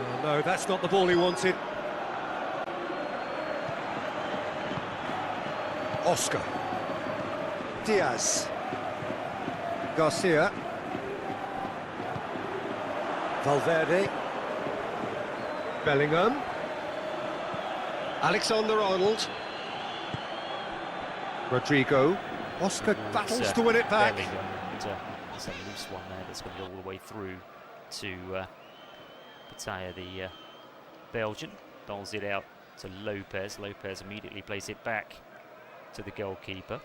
Oh, no, that's not the ball he wanted. Oscar. Diaz. Garcia. Valverde. Bellingham. Alexander-Arnold. Rodrigo. Oscar battles to win it back. Bellingham, and it's a loose one there that's going to go all the way through to Petaya, the Belgian. Bowls it out to Lopez. Lopez immediately plays it back to the goalkeeper.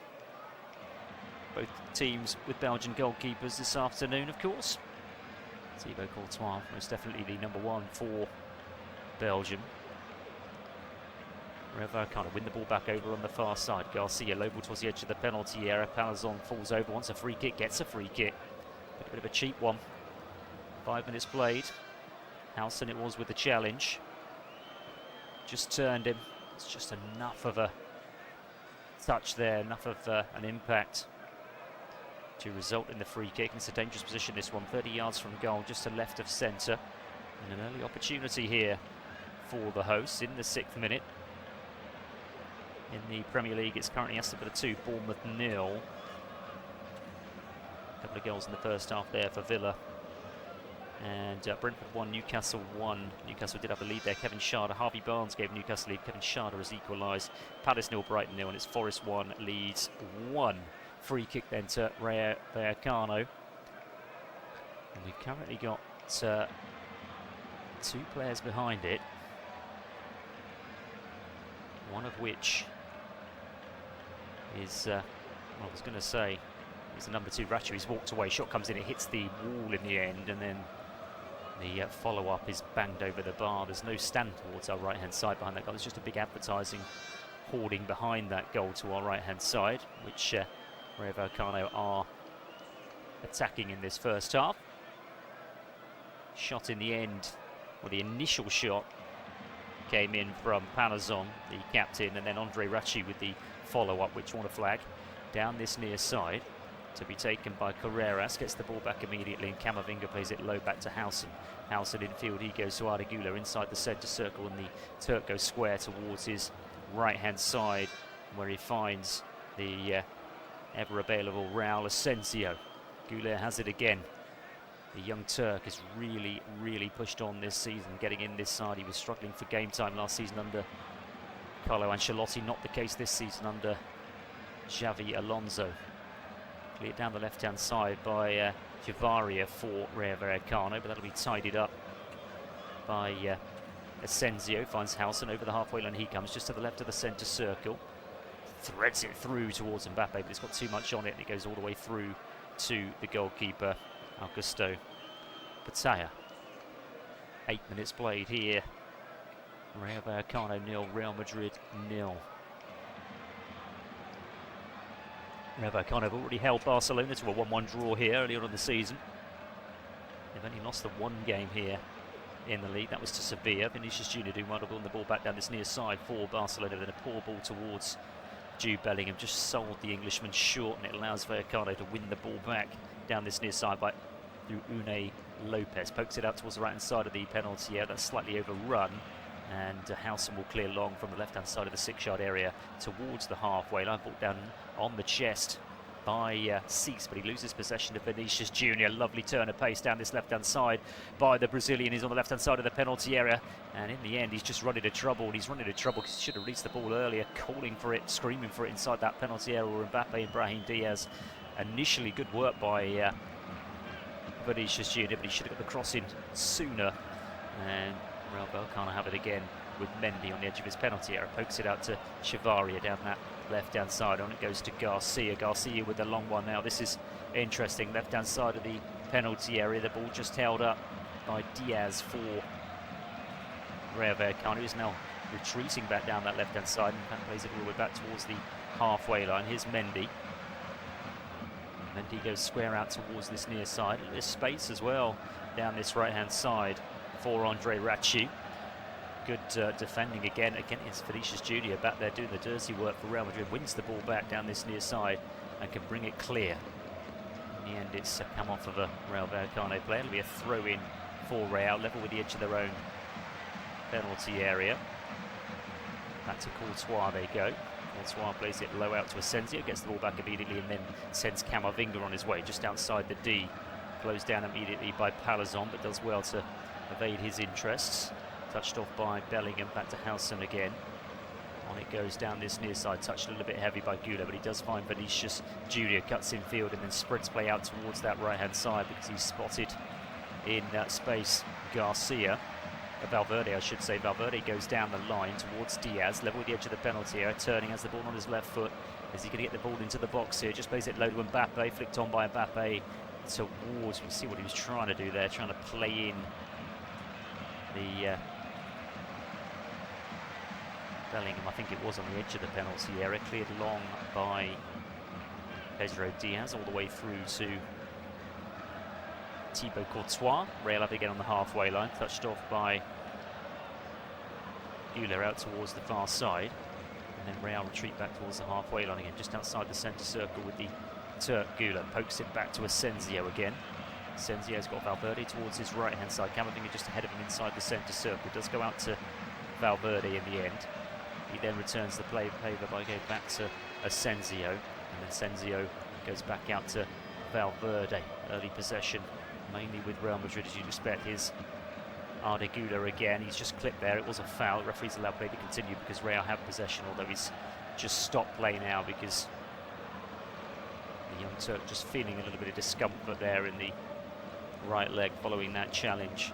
Both teams with Belgian goalkeepers this afternoon, of course. Thibaut Courtois, most definitely the number one for Belgium. Rayo Vallecano win the ball back over on the far side. Garcia low ball towards the edge of the penalty area. Palazon falls over, wants a free kick, gets a free kick. A bit of a cheap one. 5 minutes played. Howson it was with the challenge. Just turned him. It's just enough of a touch there, enough of an impact to result in the free kick. It's a dangerous position, this one, 30 yards from goal, just to left of centre. And an early opportunity here for the hosts in the 6th minute. In the Premier League, it's currently Aston Villa 2, Bournemouth 0. A couple of goals in the first half there for Villa. And Brentford 1, Newcastle 1. Newcastle did have a lead there. Kevin Schade, Harvey Barnes gave Newcastle lead. Kevin Schade has equalised. Palace 0, Brighton 0, and it's Forest 1, Leeds 1. Free kick then to Rayo Vallecano. And we've currently got 2 players behind it. One of which is, well, I was going to say, is the number 2, Racho. He's walked away, shot comes in, it hits the wall in the end, and then the follow-up is banged over the bar. There's no stand towards our right-hand side behind that goal. There's just a big advertising hoarding behind that goal to our right-hand side, which Rayo Vallecano are attacking in this first half. Shot in the end, or the initial shot, came in from Palazon, the captain, and then Andre Rachi with the follow-up, which won a flag down this near side to be taken by Carreras. Gets the ball back immediately, and Camavinga plays it low back to Howson. Howson infield, he goes to Arregula inside the centre circle, and the Turk goes square towards his right-hand side, where he finds the ever-available Raul Asensio. Goulet has it again. The young Turk has really, really pushed on this season, getting in this side. He was struggling for game time last season under Carlo Ancelotti, not the case this season under Xavi Alonso. Cleared down the left-hand side by Javaria for Rayo Vallecano, but that'll be tidied up by Asensio. Finds Howson over the halfway line. He comes just to the left of the centre circle. Threads it through towards Mbappe, but it's got too much on it, and it goes all the way through to the goalkeeper, Augusto Petaya. 8 minutes played here. Rayo Vallecano 0, Real Madrid 0. Rayo Vallecano have already held Barcelona to a 1-1 draw here earlier on in the season. They've only lost the 1 game here in the league. That was to Sevilla. Vinicius Junior doing well to win the ball back down this near side for Barcelona. Then a poor ball towards Jude Bellingham. Just sold the Englishman short, and it allows Vallecano to win the ball back down this near side through Unai Lopez. Pokes it out towards the right hand side of the penalty area. That's slightly overrun, and Howson will clear long from the left hand side of the 6-yard area towards the halfway line. Brought down on the chest by Cease, but he loses possession to Vinicius Junior. Lovely turn of pace down this left hand side by the Brazilian. He's on the left hand side of the penalty area, and in the end he's just run into trouble. And he's run into trouble because he should have released the ball earlier, calling for it, screaming for it inside that penalty area where Mbappe and Brahim Diaz. Initially good work by Vinicius Junior, but he should have got the cross in sooner. And Rayo Vallecano have it again with Mendy on the edge of his penalty area. Pokes it out to Chavaria down that left-hand side. On it goes to Garcia. Garcia with the long one now. This is interesting. Left-hand side of the penalty area. The ball just held up by Diaz for Rayo Vallecano, who's now retreating back down that left-hand side and plays it all the way back towards the halfway line. Here's Mendy. Mendy goes square out towards this near side. There's space as well down this right-hand side for Andre Rachi. Good defending again. It's Vinicius Junior back there doing the dirty work for Real Madrid. Wins the ball back down this near side and can bring it clear. In the end, it's come off of a Rayo Vallecano player. It'll be a throw-in for Real, level with the edge of their own penalty area. Back to Courtois they go. Courtois plays it low out to Asensio, gets the ball back immediately and then sends Camavinga on his way just outside the D. Closed down immediately by Palazon, but does well to evade his interests. Touched off by Bellingham, back to Howson again. On it goes down this near side, touched a little bit heavy by Gula, but he does find Vinicius Junior, cuts in field and then sprints play out towards that right hand side because he's spotted in space Garcia. Valverde, I should say. Valverde goes down the line towards Diaz, level with the edge of the penalty area, turning, has the ball on his left foot. Is he going to get the ball into the box here? Just plays it low to Mbappe, flicked on by Mbappe towards, we'll see what he was trying to do there, trying to play in the Bellingham, I think it was on the edge of the penalty area, cleared long by Pedro Diaz all the way through to Thibaut Courtois. Real up again on the halfway line, touched off by Gula out towards the far side, and then Real retreat back towards the halfway line again, just outside the centre circle with the Turk Gula. Pokes it back to Asensio again. Asensio's got Valverde towards his right hand side. Camavinga just ahead of him inside the centre circle. Does go out to Valverde in the end. He then returns the play over by going back to Asensio, and then Asensio goes back out to Valverde. Early possession mainly with Real Madrid, as you'd expect. Here's Arda Güler again. He's just clipped there. It was a foul. The referee's allowed play to continue because Real have possession, although he's just stopped play now because the young Turk just feeling a little bit of discomfort there in the right leg following that challenge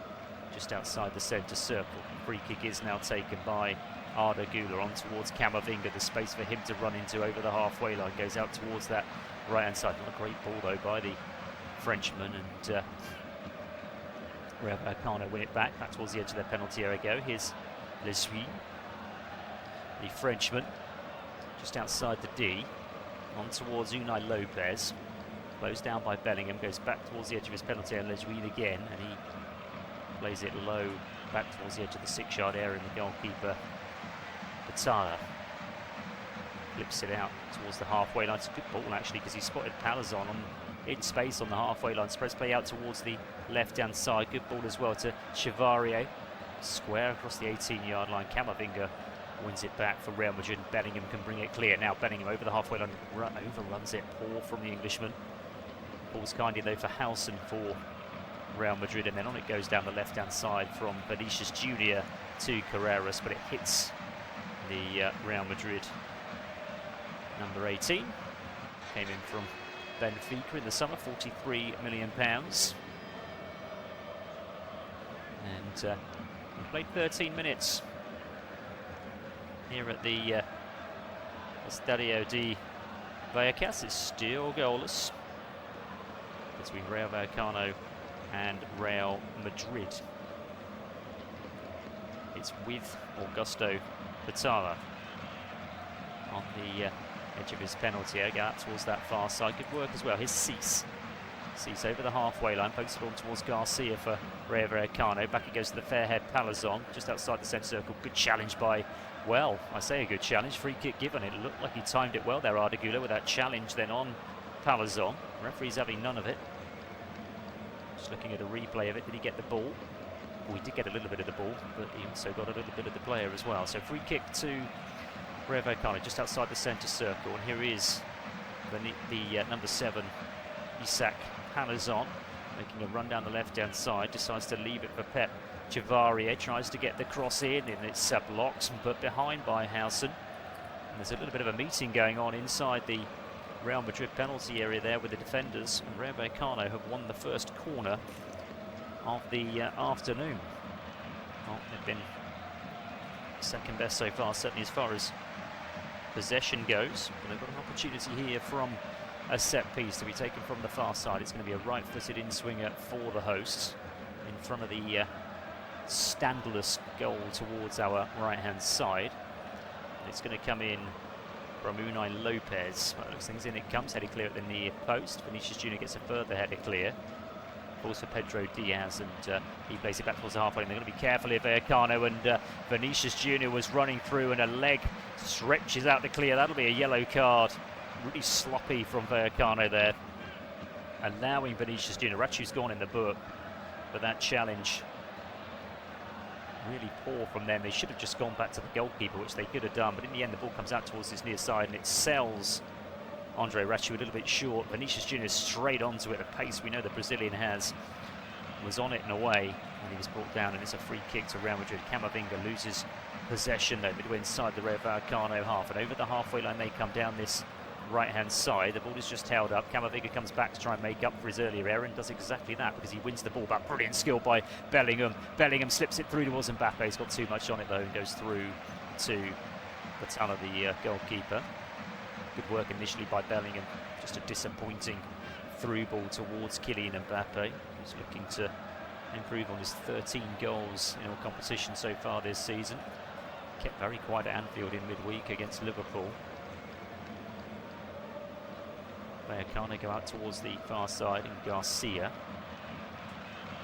just outside the centre circle. Free kick is now taken by Arda Güler on towards Camavinga. The space for him to run into over the halfway line goes out towards that right hand side. Not a great ball though by the Frenchman, and Rayo Vallecano win it back towards the edge of their penalty area. Go. Here's Lesuie, the Frenchman, just outside the D, on towards Unai Lopez. Closed down by Bellingham, goes back towards the edge of his penalty area. Lesuie again, and he plays it low back towards the edge of the 6-yard area, and the goalkeeper Patara flips it out towards the halfway line. It's a good ball actually because he spotted Palazon in space on the halfway line. Spreads play out towards the left-hand side. Good ball as well to Chevalier. Square across the 18-yard line. Camavinga wins it back for Real Madrid. Bellingham can bring it clear. Now Bellingham over the halfway line, overruns it. Poor from the Englishman. Ball's kindly though for Howson for Real Madrid, and then on it goes down the left-hand side from Vinicius Junior to Carreras, but it hits the Real Madrid number 18. Came in from Benfica in the summer, £43 million. And we played 13 minutes here at the Estadio de Vallecas. It's still goalless between Rayo Vallecano and Real Madrid. It's with Augusto Patara on the edge of his penalty area, out towards that far side. Good work as well. Here's Cease. Cease over the halfway line, pokes it on towards Garcia for Rayo Vallecano. Back it goes to the fair head Palazon, just outside the centre circle. Good challenge by, well, I say a good challenge. Free kick given. It looked like he timed it well there, Arda Güler, with that challenge then on Palazon. Referee's having none of it. Just looking at a replay of it. Did he get the ball? Well, he did get a little bit of the ball, but he also got a little bit of the player as well. So free kick to Rayo Vallecano, just outside the centre circle. And here is the number 7, Isaac Palazon, making a run down the left-hand side. Decides to leave it for Pep Chevalier. Tries to get the cross in, and it's blocked and put behind by Howson. And there's a little bit of a meeting going on inside the Real Madrid penalty area there with the defenders. And Rayo Vallecano have won the first corner of the afternoon. Well, they've been second best so far, certainly as far as possession goes, but they've got an opportunity here from a set piece to be taken from the far side. It's going to be a right-footed in-swinger for the hosts in front of the standless goal towards our right-hand side. It's going to come in from Unai Lopez. Well, looks things in, it comes, headed clear at the near post. Vinicius Junior gets a further header clear. Balls for Pedro Diaz, and he plays it back towards the halfway. And they're going to be careful here, Vallecano, and Vinicius Junior was running through, and a leg stretches out to clear. That'll be a yellow card. Really sloppy from Vallecano there, allowing Vinicius Junior. Rachu's gone in the book, but that challenge Really poor from them. They should have just gone back to the goalkeeper, which they could have done, but in the end the ball comes out towards his near side and it sells Andre Rachu a little bit short. Vinicius Junior straight onto it. The pace we know the Brazilian has was on it and away, and he was brought down, and it's a free kick to Real Madrid. Camavinga loses possession though, midway inside the Rayo Vallecano half, and over the halfway line they come down this right-hand side. The ball is just held up. Camavinga comes back to try and make up for his earlier error and does exactly that because he wins the ball back. Brilliant skill by Bellingham. Bellingham slips it through towards Mbappe. He's got too much on it though and goes through to Batalla, the goalkeeper. Good work initially by Bellingham. Just a disappointing through ball towards Kylian Mbappe, who's looking to improve on his 13 goals in all competitions so far this season. Kept very quiet at Anfield in midweek against Liverpool. Vallecano go out towards the far side, and Garcia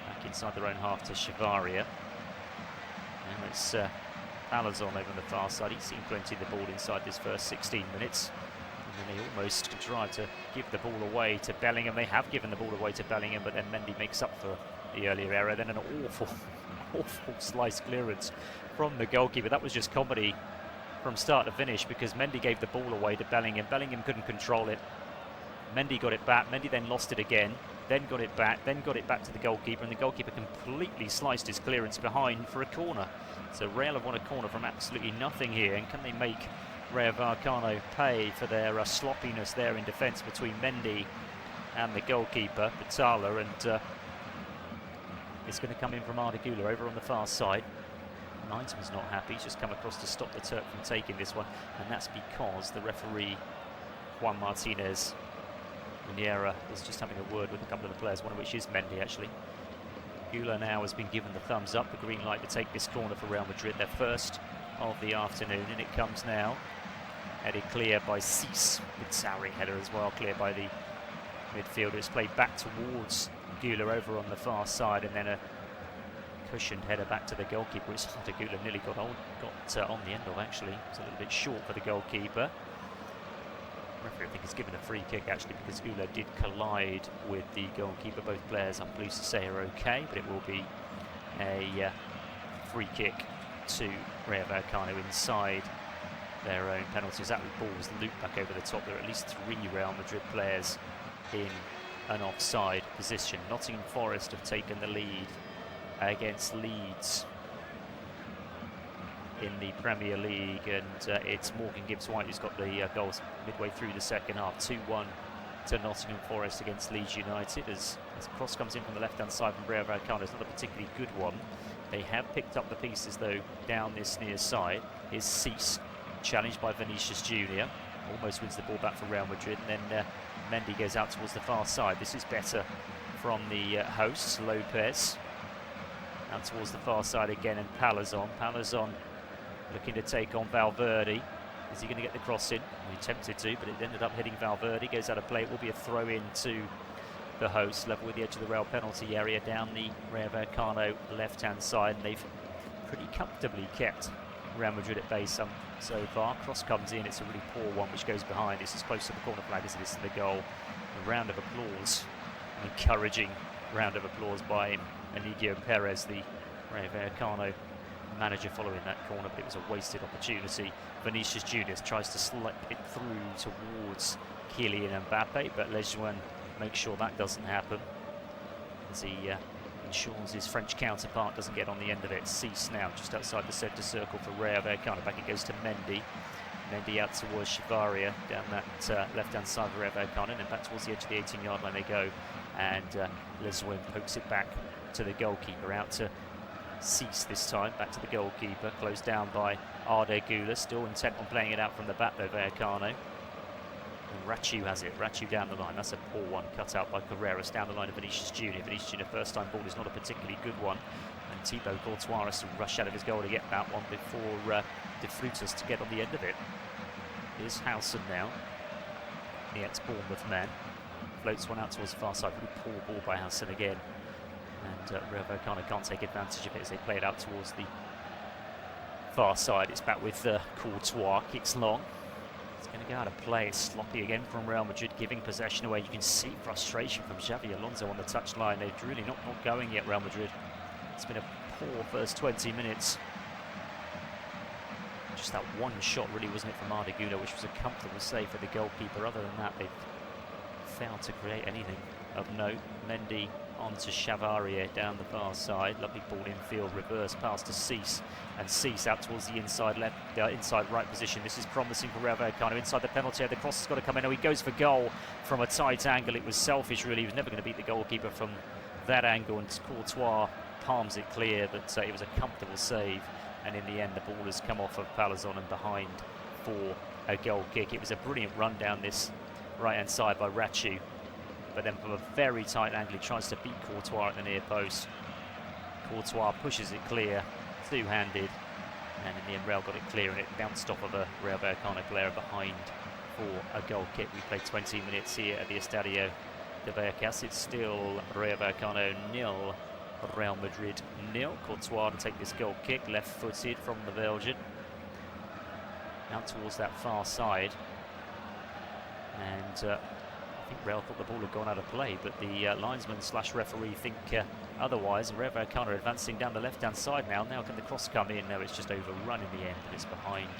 back inside their own half to Chavaria. Now it's Palazon over on the far side. He's seen plenty of the ball inside this first 16 minutes. And then they almost tried to give the ball away to Bellingham. They have given the ball away to Bellingham, but then Mendy makes up for the earlier error. Then an awful slice clearance from the goalkeeper. That was just comedy from start to finish because Mendy gave the ball away to Bellingham. Bellingham couldn't control it. Mendy got it back. Mendy then lost it again, then got it back to the goalkeeper, and the goalkeeper completely sliced his clearance behind for a corner. So Real have won a corner from absolutely nothing here, and can they make Rayo Vallecano pay for their sloppiness there in defence between Mendy and the goalkeeper, Batalla, and it's going to come in from Arda Güler over on the far side. Knighton's not happy. He's just come across to stop the Turk from taking this one, and that's because the referee, Juan Martinez Muniera, is just having a word with a couple of the players, one of which is Mendy actually. Güler now has been given the thumbs up, the green light to take this corner for Real Madrid, their first of the afternoon, and it comes now. Headed clear by Cease, with Sarri header as well, clear by the midfielder. It's played back towards Güler over on the far side, and then a cushioned header back to the goalkeeper, which Arda Güler nearly got on the end of actually. It was a little bit short for the goalkeeper. Referee, I think, is given a free kick actually because Güler did collide with the goalkeeper. Both players, I'm pleased to say, are okay, but it will be a free kick to Rayo Vallecano inside their own penalties. That ball was looped back over the top. There are at least 3 Real Madrid players in an offside position. Nottingham Forest have taken the lead against Leeds in the Premier League, and it's Morgan Gibbs-White who's got the goals midway through the second half. 2-1 to Nottingham Forest against Leeds United as cross comes in from the left-hand side from Rayo Vallecano. It's not a particularly good one. They have picked up the pieces though down this near side. Here's Cease, challenged by Vinicius Junior, almost wins the ball back for Real Madrid, and then Mendy goes out towards the far side. This is better from the hosts, Lopez. Out towards the far side again, and Palazon looking to take on Valverde. Is he going to get the cross in? Well, he attempted to, but it ended up hitting Valverde. Goes out of play. It will be a throw in to the host, level with the edge of the Real penalty area down the Rayo Vallecano left-hand side, and they've pretty comfortably kept Real Madrid at bay so far. Cross comes in. It's a really poor one, which goes behind. It's as close to the corner flag as it is to the goal. A round of applause, an encouraging round of applause by Inigo Perez, the Rayo Vallecano manager, following that corner, but it was a wasted opportunity. Vinicius Junior tries to slip it through towards Kylian Mbappe, but Lejeune makes sure that doesn't happen as he ensures his French counterpart doesn't get on the end of it. Cease now just outside the centre circle for Rayo Vallecano. Back it goes to Mendy. Mendy out towards Chavaria down that left-hand side of Rayo Vallecano, and then back towards the edge of the 18-yard line they go, and Lejeune pokes it back to the goalkeeper, out to Cease this time, back to the goalkeeper, closed down by Arda Güler, still intent on playing it out from the back though, Vallecano. And Rachu has it, Rachu down the line, that's a poor one, cut out by Carreras down the line of Vinicius Junior. Vinicius Junior, first time ball is not a particularly good one, and Thibaut Courtois has to rush out of his goal to get that one before De Frutas to get on the end of it. Here's Howson now, the ex-Bournemouth man, floats one out towards the far side, really poor ball by Howson again. And Rayo Vallecano can't take advantage of it as they play it out towards the far side. It's back with Courtois, kicks long. It's going to go out of play. It's sloppy again from Real Madrid, giving possession away. You can see frustration from Xavi Alonso on the touchline. They're really not going yet, Real Madrid. It's been a first 20 minutes. Just that one shot really, wasn't it, from Arda Güler, which was a comfortable save for the goalkeeper. Other than that, they've failed to create anything of note. Mendy on to Chavaria down the far side. Lovely ball infield, reverse pass to Cease, and Cease out towards the inside left, inside right position. This is promising for Rayo Vallecano inside the penalty area. The cross has got to come in. Oh, he goes for goal from a tight angle. It was selfish, really. He was never going to beat the goalkeeper from that angle, and Courtois palms it clear, but it was a comfortable save. And in the end, the ball has come off of Palazon and behind for a goal kick. It was a brilliant run down this right-hand side by Rachu, but then from a very tight angle, he tries to beat Courtois at the near post. Courtois pushes it clear, two-handed, and in the end, Real got it clear, and it bounced off of a Rayo Vallecano player behind for a goal kick. We played 20 minutes here at the Estadio de Vallecas. It's still Rayo Vallecano 0, Real Madrid 0. Courtois to take this goal kick, left-footed from the Belgian, out towards that far side, and I think Real thought the ball had gone out of play, but the linesman slash referee think otherwise. Rayo Vallecano advancing down the left-hand side now. Now can the cross come in? No, it's just overrun in the end, and it's behind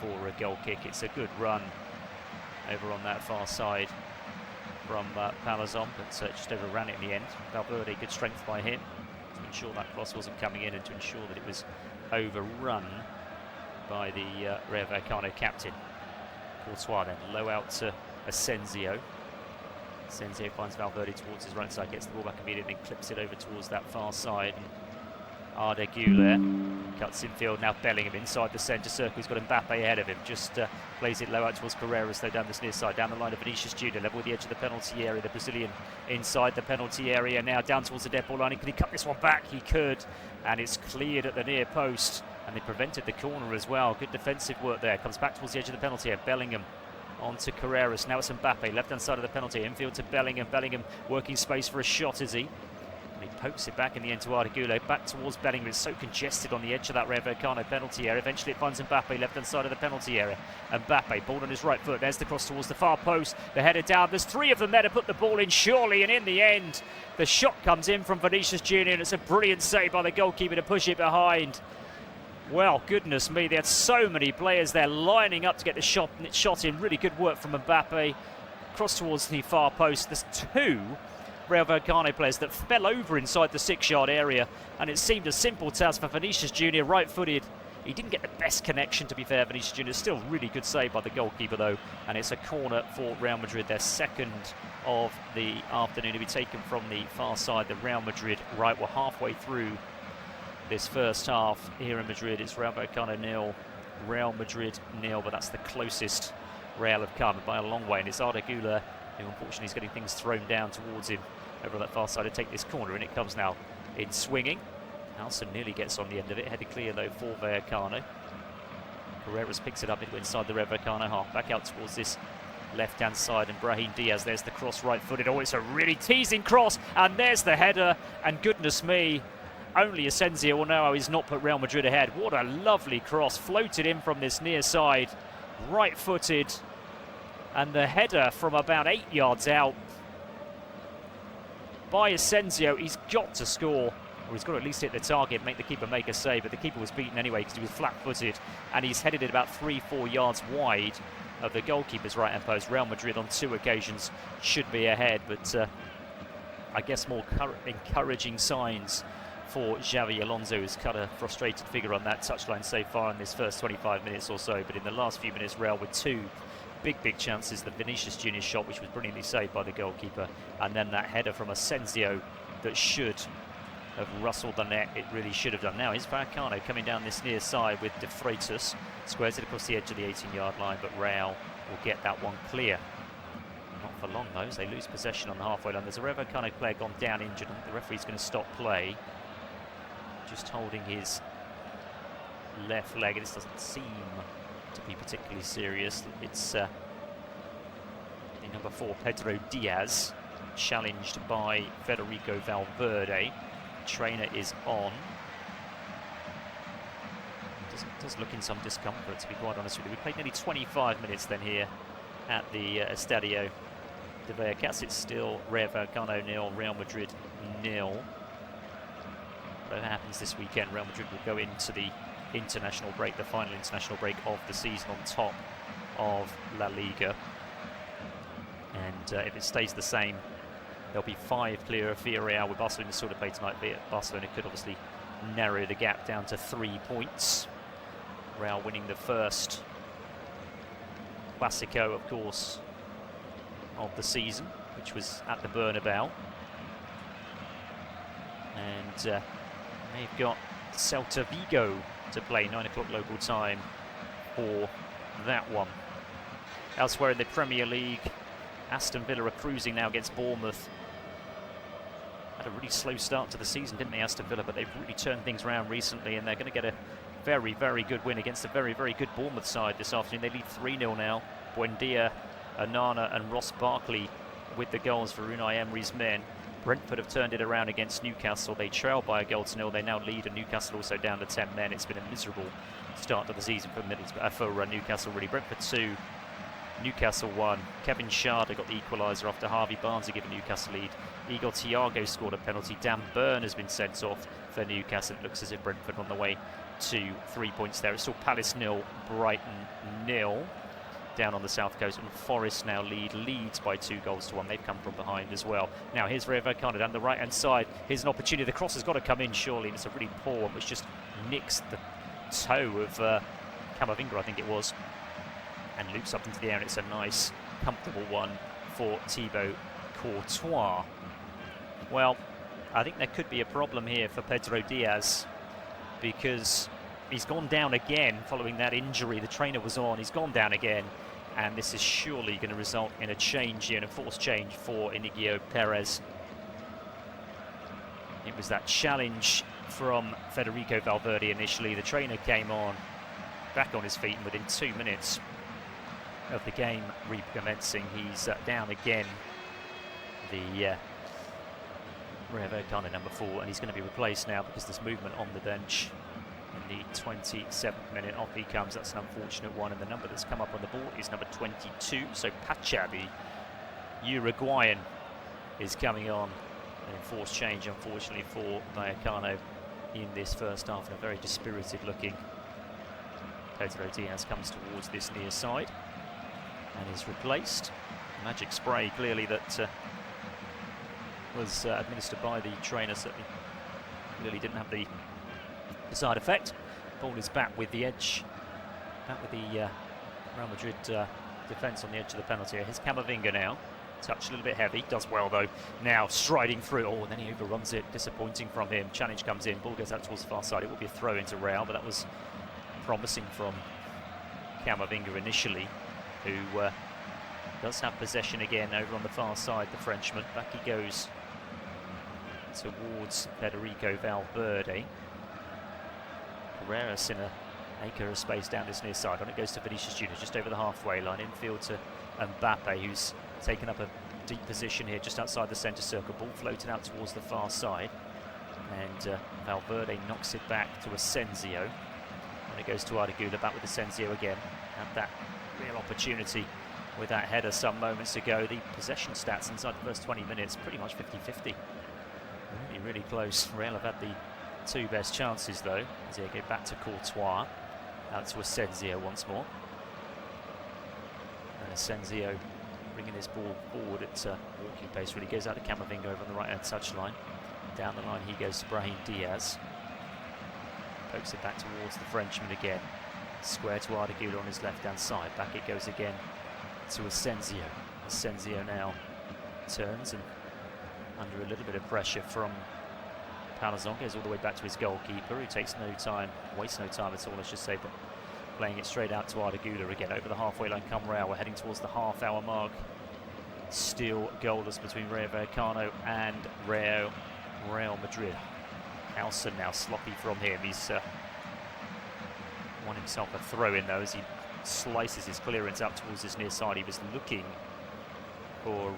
for a goal kick. It's a good run over on that far side from Palazon, but just overran it in the end. Valverde, good strength by him to ensure that cross wasn't coming in and to ensure that it was overrun by the Rayo Vallecano captain. Courtois then low out to Asensio. Asensio finds Valverde towards his right side, gets the ball back immediately, and clips it over towards that far side. And Arda Güler cuts infield. Now Bellingham inside the centre circle. He's got Mbappe ahead of him. Just plays it low out towards Carreras, though, down this near side, down the line of Vinicius Junior, level with the edge of the penalty area. The Brazilian inside the penalty area now, down towards the dead ball line. Could he cut this one back? He could, and it's cleared at the near post, and they prevented the corner as well. Good defensive work there. Comes back towards the edge of the penalty area. Bellingham on to Carreras. Now it's Mbappe, left-hand side of the penalty. Infield to Bellingham. Bellingham working space for a shot, is he? And he pokes it back in the end to Arda Güler. Back towards Bellingham. It's so congested on the edge of that Rayo Vallecano penalty area. Eventually it finds Mbappe, left-hand side of the penalty area. Mbappe, ball on his right foot. There's the cross towards the far post. The header down. There's three of them there to put the ball in, surely. And in the end, the shot comes in from Vinicius Junior, and it's a brilliant save by the goalkeeper to push it behind. Well, goodness me, they had so many players there lining up to get the shot in. Really good work from Mbappe. Cross towards the far post. There's two Rayo Vallecano players that fell over inside the 6-yard area, and it seemed a simple task for Vinicius Junior, right-footed. He didn't get the best connection, to be fair, Vinicius Junior. Still really good save by the goalkeeper, though, and it's a corner for Real Madrid, their second of the afternoon, to be taken from the far side, the Real Madrid right. We're halfway through this first half here in Madrid. It's Rayo Vallecano 0, Real Madrid 0, but that's the closest Real have come by a long way. And it's Arda Güler who unfortunately is getting things thrown down towards him over on that far side to take this corner, and it comes now in swinging. Alson nearly gets on the end of it, headed clear though for Vallecano. Carreras picks it up inside the Rayo Vallecano half, back out towards this left-hand side, and Brahim Diaz, there's the cross right-footed. Oh, it's a really teasing cross, and there's the header, and goodness me, only Asensio will know how he's not put Real Madrid ahead. What a lovely cross, floated in from this near side, right-footed, and the header from about 8 yards out by Asensio. He's got to score, or he's got to at least hit the target, make the keeper make a save, but the keeper was beaten anyway because he was flat-footed, and he's headed it about 3-4 yards wide of the goalkeeper's right-hand post. Real Madrid on 2 occasions should be ahead, but I guess more encouraging signs for Xavi Alonso, who's cut a frustrated figure on that touchline so far in this first 25 minutes or so. But in the last few minutes, Real with 2 big chances. The Vinicius Junior shot, which was brilliantly saved by the goalkeeper, and then that header from Asensio that should have rustled the net. It really should have done. Now is Vallecano coming down this near side with De Freitas, squares it across the edge of the 18-yard line, but Real will get that one clear. Not for long though, as they lose possession on the halfway line. There's a Rayo Vallecano player gone down injured, and the referee's going to stop play, just holding his left leg. This doesn't seem to be particularly serious. It's the number 4, Pedro Diaz, challenged by Federico Valverde. Trainer is on. Does look in some discomfort, to be quite honest with you. We played nearly 25 minutes then here at the Estadio de Vallecas. It's still Rayo Vallecano 0, Real Madrid 0. whatever happens this weekend, Real Madrid will go into the international break, the final international break of the season, on top of La Liga. And if it stays the same, they'll be 5 clear of Villarreal, with Barcelona sort of play tonight. Barcelona could obviously narrow the gap down to 3 points. Real winning the first Clasico, of course, of the season, which was at the Bernabéu. And they've got Celta Vigo to play, 9 o'clock local time for that one. Elsewhere in the Premier League, Aston Villa are cruising now against Bournemouth. Had a really slow start to the season, didn't they, Aston Villa? But they've really turned things around recently, and they're going to get a very, very good win against a very, very good Bournemouth side this afternoon. They lead 3-0 now. Buendia, Onana and Ross Barkley with the goals for Unai Emery's men. Brentford have turned it around against Newcastle. They trail by 1-0. They now lead, and Newcastle also down to 10 men. It's been a miserable start to the season for Newcastle, really. Brentford 2, Newcastle 1. Kevin Schade got the equaliser after Harvey Barnes had given Newcastle lead. Igor Thiago scored a penalty. Dan Burn has been sent off for Newcastle. It looks as if Brentford on the way to 3 points there. It's still Palace 0, Brighton 0 down on the south coast, and Forest now lead Leeds by 2-1. They've come from behind as well. Now here's Rayo Vallecano down the right hand side. Here's an opportunity. The cross has got to come in surely, and it's a really poor one which just nicks the toe of Camavinga, I think it was, and loops up into the air, and it's a nice comfortable one for Thibaut Courtois. Well, I think there could be a problem here for Pedro Diaz, because he's gone down again following that injury. The trainer was on, he's gone down again, and this is surely going to result in a change here, a forced change for Inigo Perez. It was that challenge from Federico Valverde initially. The trainer came on, back on his feet, and within 2 minutes of the game recommencing, he's down again. The Rayo Vallecano number 4, and he's going to be replaced now because there's movement on the bench. In the 27th minute, off he comes. That's an unfortunate one, and the number that's come up on the board is number 22. So Pacha, the Uruguayan, is coming on. An enforced change, unfortunately, for Vallecano in this first half, and a very dispirited looking Pedro Diaz comes towards this near side and is replaced. Magic spray, clearly, that was administered by the trainer, certainly clearly didn't have the desired effect. Ball is back with the edge, back with the Real Madrid defence on the edge of the penalty area. Here's Camavinga now, touch a little bit heavy, does well though, now striding through, and then he overruns it, disappointing from him. Challenge comes in, ball goes out towards the far side. It will be a throw into Real, but that was promising from Camavinga initially, who does have possession again over on the far side, the Frenchman. Back he goes towards Federico Valverde. Carreras in an acre of space down this near side. On it goes to Vinicius Junior, just over the halfway line. Infield to Mbappe, who's taken up a deep position here just outside the centre circle. Ball floated out towards the far side, and Valverde knocks it back to Asensio. On it goes to Ardagula, back with Asensio again. Had that real opportunity with that header some moments ago. The possession stats inside the first 20 minutes, pretty much 50-50. Really, really close. Real have had the 2 best chances though, as they go back to Courtois, out to Asensio once more. And Asensio bringing his ball forward at walking pace, really goes out to Camavinga over on the right hand touchline. Down the line he goes to Brahim Diaz. Pokes it back towards the Frenchman again. Square to Ardagula on his left hand side. Back it goes again to Asensio. Asensio now turns, and under a little bit of pressure from Palazon, goes all the way back to his goalkeeper, who takes no time, wastes no time at all, I should say, but playing it straight out to Ardagula again. Over the halfway line come Real. We're heading towards the half-hour mark. Still goalless between Rayo Vallecano and Real Madrid. Howson now sloppy from him. He's won himself a throw-in though, as he slices his clearance out towards his near side. He was looking for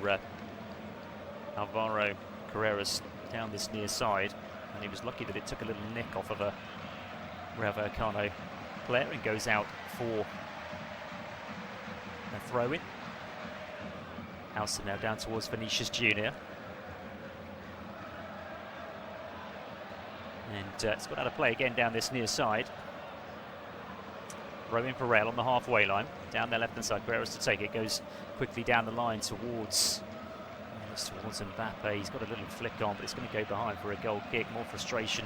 Alvaro Carreras down this near side, and he was lucky that it took a little nick off of a Rayo Vallecano player, and goes out for a throw-in. Howson now down towards Vinicius Junior, and it's got out of play again down this near side. Throw in for Real on the halfway line. Down their left-hand side, Guerrero's to take it. Goes quickly down the line towards Mbappe. He's got a little flick on, but it's going to go behind for a goal kick. More frustration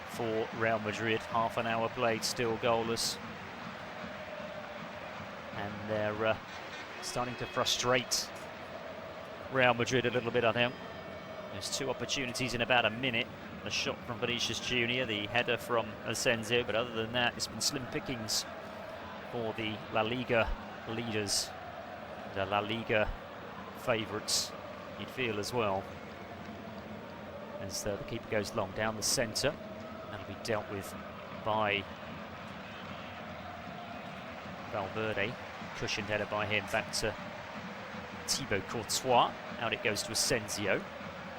for Real Madrid. Half an hour played, still goalless. And they're starting to frustrate Real Madrid a little bit, I think. There's two opportunities in about a minute. A shot from Vinicius Junior, the header from Asensio, but other than that, it's been slim pickings for the La Liga leaders, the La Liga favourites, you'd feel as well. As the keeper goes long down the centre, that'll be dealt with by Valverde. Cushioned header by him back to Thibaut Courtois. Out it goes to Asensio.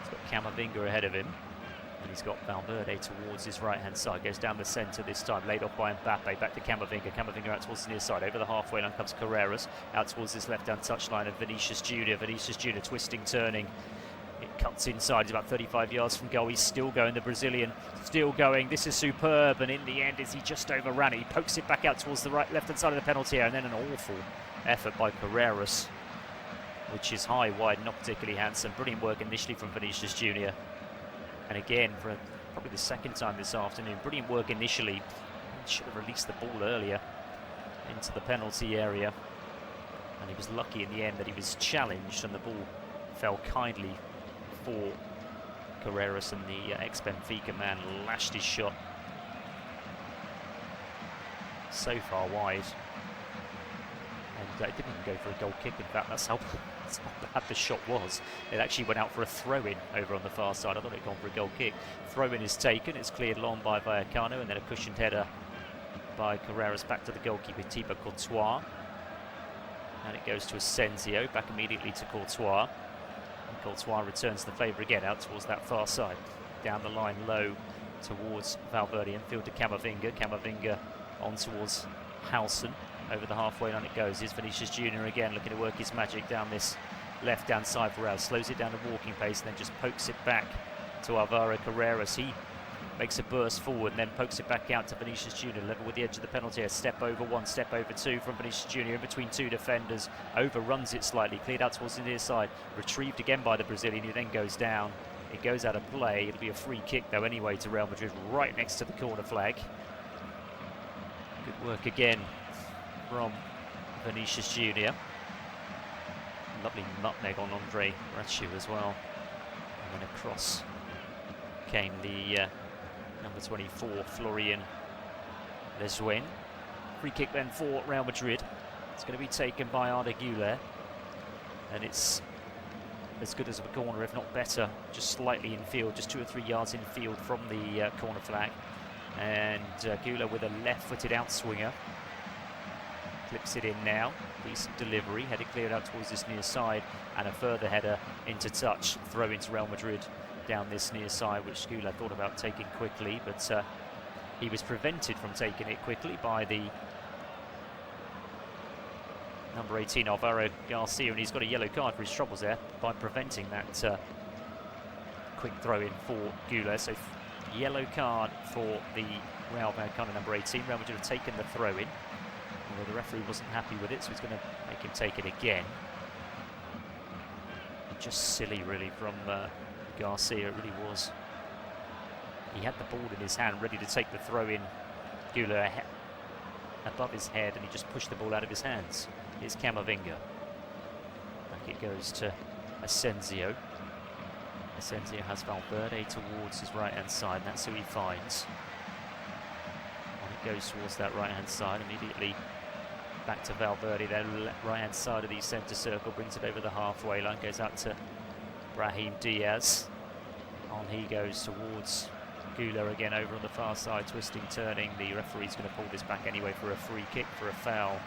He's got Camavinga ahead of him. And he's got Valverde towards his right-hand side. Goes down the centre this time. Laid off by Mbappe. Back to Camavinga. Camavinga out towards the near side. Over the halfway line comes Carreras. Out towards this left-hand touchline of Vinicius Junior. Vinicius Junior twisting, turning. It cuts inside. He's about 35 yards from goal. He's still going, the Brazilian. Still going. This is superb. And in the end, he just overran it. He pokes it back out towards the left-hand side of the penalty area. And then an awful effort by Carreras, which is high, wide, not particularly handsome. Brilliant work initially from Vinicius Junior. And again, for probably the second time this afternoon, brilliant work initially. He should have released the ball earlier into the penalty area. And he was lucky in the end that he was challenged and the ball fell kindly for Carreras, and the ex-Benfica man lashed his shot so far wide. And it didn't even go for a goal kick. In fact, that's how bad the shot was. It actually went out for a throw-in over on the far side. I thought it had gone for a goal kick. Throw-in is taken. It's cleared long by Vallecano, and then a cushioned header by Carreras back to the goalkeeper, Thibaut Courtois. And it goes to Asensio, back immediately to Courtois. And Courtois returns the favour again out towards that far side. Down the line low towards Valverde, infield to Camavinga. Camavinga on towards Halson. Over the halfway line it goes. Here's Vinicius Junior again, looking to work his magic down this left-hand side for Real. Slows it down to walking pace, and then just pokes it back to Alvaro Carreras. He makes a burst forward and then pokes it back out to Vinicius Junior, level with the edge of the penalty. A step over one, step over two from Vinicius Junior in between two defenders. Overruns it slightly, cleared out towards the near side. Retrieved again by the Brazilian, who then goes down. It goes out of play. It'll be a free kick though anyway to Real Madrid, right next to the corner flag. Good work again from Vinicius Junior. Lovely nutmeg on Andre Rachu as well. And then across came the number 24, Florian Lejeune. Free kick then for Real Madrid. It's going to be taken by Arda Güler. And it's as good as a corner, if not better. Just slightly infield, just 2 or 3 yards infield from the corner flag. And Güler with a left-footed outswinger. Clips it in now. Decent delivery. Headed cleared out towards this near side. And a further header into touch. Throw into Real Madrid down this near side, which Güler thought about taking quickly. But he was prevented from taking it quickly by the number 18, Alvaro Garcia. And he's got a yellow card for his troubles there by preventing that quick throw in for Güler. So yellow card for the Rayo Vallecano number 18. Real Madrid have taken the throw in. Although the referee wasn't happy with it, so he's going to make him take it again. Just silly, really, from Garcia. It really was. He had the ball in his hand, ready to take the throw in. Güler above his head, and he just pushed the ball out of his hands. Here's Camavinga. Back it goes to Asensio. Asensio has Valverde towards his right-hand side, and that's who he finds. And it goes towards that right-hand side immediately. Back to Valverde, then right-hand side of the centre circle, brings it over the halfway line, goes out to Brahim Diaz. On he goes towards Güler again over on the far side, twisting, turning. The referee's going to pull this back anyway for a free kick, for a foul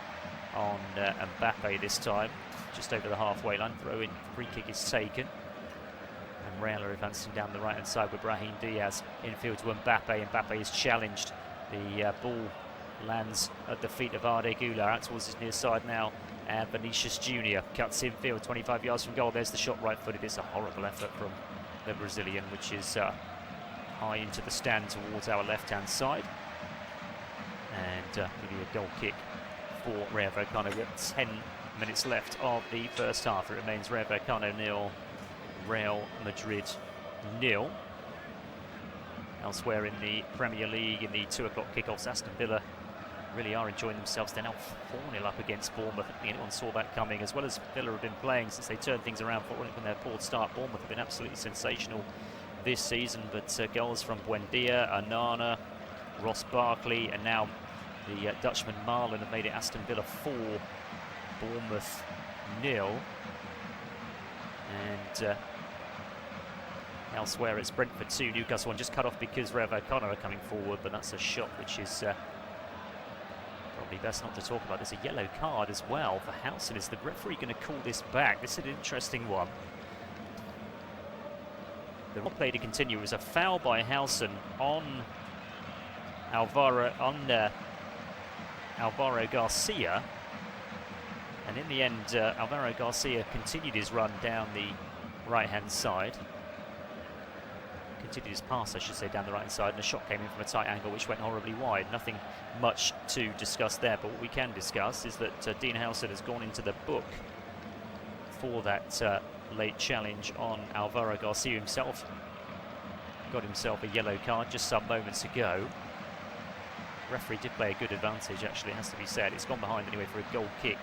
on Mbappe this time. Just over the halfway line, throw-in, free kick is taken. And Real are advancing down the right-hand side with Brahim Diaz. Infield to Mbappe. Mbappe is challenged. The ball lands at the feet of Arda Güler, out towards his near side now, and Vinicius Junior cuts infield, 25 yards from goal. There's the shot, right-footed. It's a horrible effort from the Brazilian, which is high into the stand towards our left-hand side. And maybe a goal kick for Rayo Vallecano. We've got 10 minutes left of the first half. It remains Rayo Vallecano 0, Real Madrid 0. Elsewhere in the Premier League, in the 2 o'clock kickoffs, Aston Villa really are enjoying themselves. They're now 4-0 up against Bournemouth. I don't think anyone saw that coming, as well as Villa have been playing since they turned things around from their poor start. Bournemouth have been absolutely sensational this season, but goals from Buendia, Anana, Ross Barkley, and now the Dutchman Marlon have made it Aston Villa 4, Bournemouth 0. And elsewhere it's Brentford 2, Newcastle 1, just cut off because Rayo Vallecano are coming forward, but that's a shot which is probably best not to talk about. There's a yellow card as well for Howson. Is the referee going to call this back? This is an interesting one. The play to continue was a foul by Howson on Alvaro Garcia, and in the end Alvaro Garcia continued his run down the right hand side, continued his pass I should say down the right hand side, and a shot came in from a tight angle which went horribly wide. Nothing much to discuss there, but what we can discuss is that Dean Howson has gone into the book for that late challenge on Alvaro Garcia. Himself got himself a yellow card just some moments ago. Referee did play a good advantage, actually, it has to be said. It's gone behind anyway for a goal kick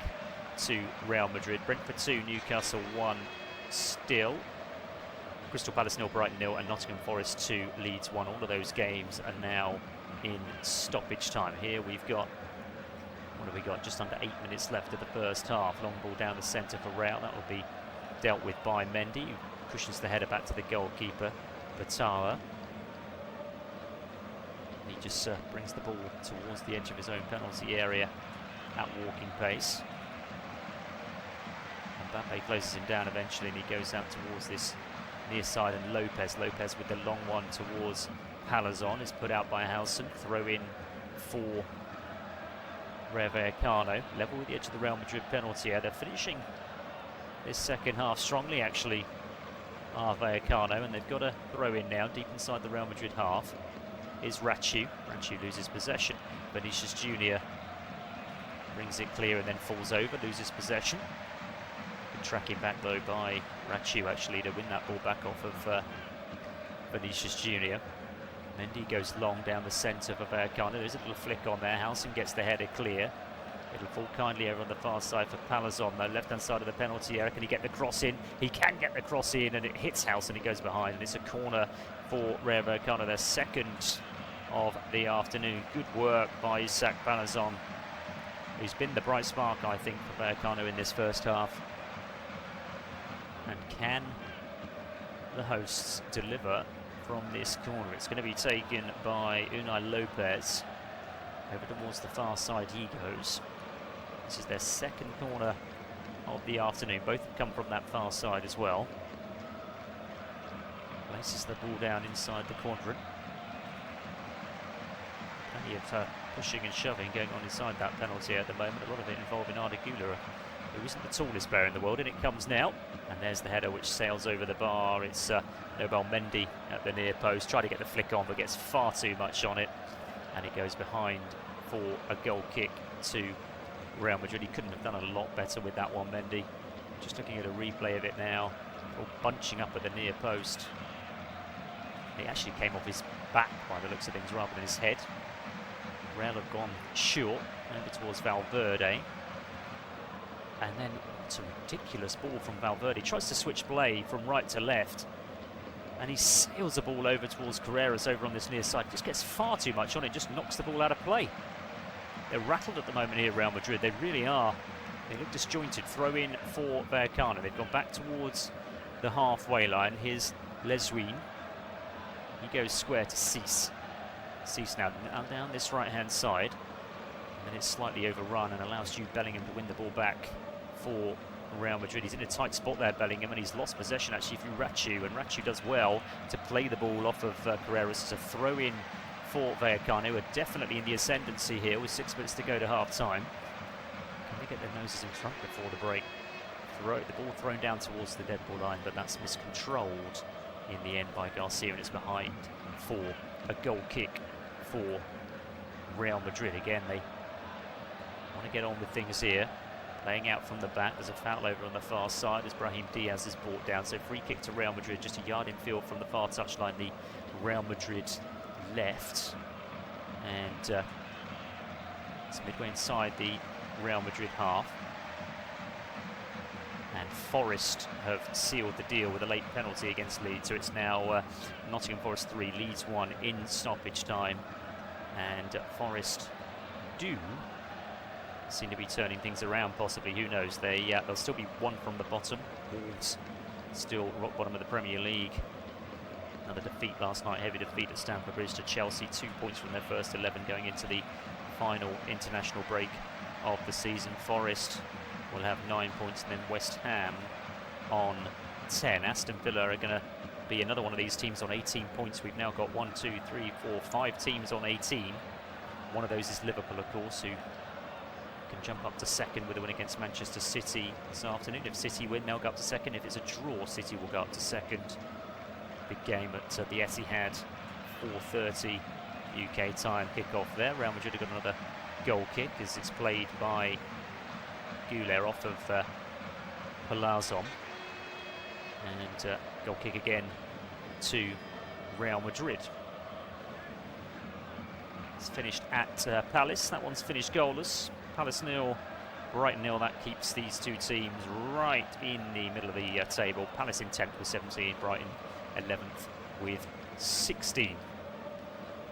to Real Madrid. Brentford 2, Newcastle 1 still. Crystal Palace 0, Brighton 0, and Nottingham Forest 2, Leeds 1. All of those games are now in stoppage time. Here we've got, what have we got? Just under 8 minutes left of the first half. Long ball down the centre for Real. That will be dealt with by Mendy, who cushions the header back to the goalkeeper, Batawa. He just brings the ball towards the edge of his own penalty area at walking pace. Mbappe closes him down eventually, and he goes out towards this near side, and Lopez with the long one towards Palazon is put out by Howson. Throw in for Rayo Vallecano, level with the edge of the Real Madrid penalty area. They're finishing this second half strongly, actually, Vallecano, and they've got a throw in now deep inside the Real Madrid half. Is Rachu loses possession. Vinicius Junior brings it clear and then falls over, loses possession. Good tracking back though by Rachu actually to win that ball back off of Vinicius Junior. Mendy goes long down the centre for Vallecano. There's a little flick on there. Howson gets the header clear. It'll fall kindly over on the far side for Palazon, though, left-hand side of the penalty area. Can he get the cross in? He can get the cross in, and it hits Howson. He goes behind, and it's a corner for Rayo Vallecano, their second of the afternoon. Good work by Isaac Palazon, who's been the bright spark, I think, for Vallecano in this first half. And can the hosts deliver from this corner? It's going to be taken by Unai Lopez. Over towards the far side he goes. This is their second corner of the afternoon. Both have come from that far side as well. Places the ball down inside the quadrant. Plenty of pushing and shoving going on inside that penalty at the moment. A lot of it involving Arda Güler, who isn't the tallest player in the world. And it comes now. And there's the header which sails over the bar. It's Nobel Mendy at the near post. Try to get the flick on, but gets far too much on it. And it goes behind for a goal kick to Real Madrid. He couldn't have done a lot better with that one, Mendy. Just looking at a replay of it now. All bunching up at the near post. He actually came off his back by the looks of things rather than his head. Real have gone short over towards Valverde. And then it's a ridiculous ball from Valverde. He tries to switch play from right to left. And he sails the ball over towards Carreras over on this near side. Just gets far too much on it, just knocks the ball out of play. They're rattled at the moment here, Real Madrid. They really are. They look disjointed. Throw in for Vallecano. They've gone back towards the halfway line. Here's Lesuin. He goes square to Cease. Cease now down this right-hand side. And then it's slightly overrun and allows Jude Bellingham to win the ball back for Real Madrid. He's in a tight spot there, Bellingham, and he's lost possession actually through Rachu, and Rachu does well to play the ball off of Carreras. It's a throw in for Vallecano, who are definitely in the ascendancy here with 6 minutes to go to half time. Can they get their noses in front before the break? The ball thrown down towards the dead ball line, but that's miscontrolled in the end by Garcia, and it's behind for a goal kick for Real Madrid. Again, they want to get on with things here. Laying out from the back, there's a foul over on the far side as Brahim Diaz is brought down. So free kick to Real Madrid, just a yard in field from the far touchline, the Real Madrid left. And it's midway inside the Real Madrid half. And Forest have sealed the deal with a late penalty against Leeds. So it's now Nottingham Forest 3, Leeds 1 in stoppage time. And Forest do seem to be turning things around, possibly. Who knows? They'll still be one from the bottom. Wolves still rock bottom of the Premier League. Another defeat last night, heavy defeat at Stamford Bridge to Chelsea. 2 points from their first 11 going into the final international break of the season. Forest will have 9 points, and then West Ham on 10. Aston Villa are going to be another one of these teams on 18 points. We've now got 1, 2, 3, 4, 5 teams on 18. One of those is Liverpool, of course, who can jump up to second with a win against Manchester City this afternoon. If City win, they'll go up to second. If it's a draw, City will go up to second. Big game at the Etihad, 4:30 UK time kick-off there. Real Madrid have got another goal kick as it's played by Güler off of Palazon. And goal kick again to Real Madrid. It's finished at Palace. That one's finished goalless. Palace 0, Brighton 0. That keeps these two teams right in the middle of the table. Palace in 10th with 17, Brighton 11th with 16.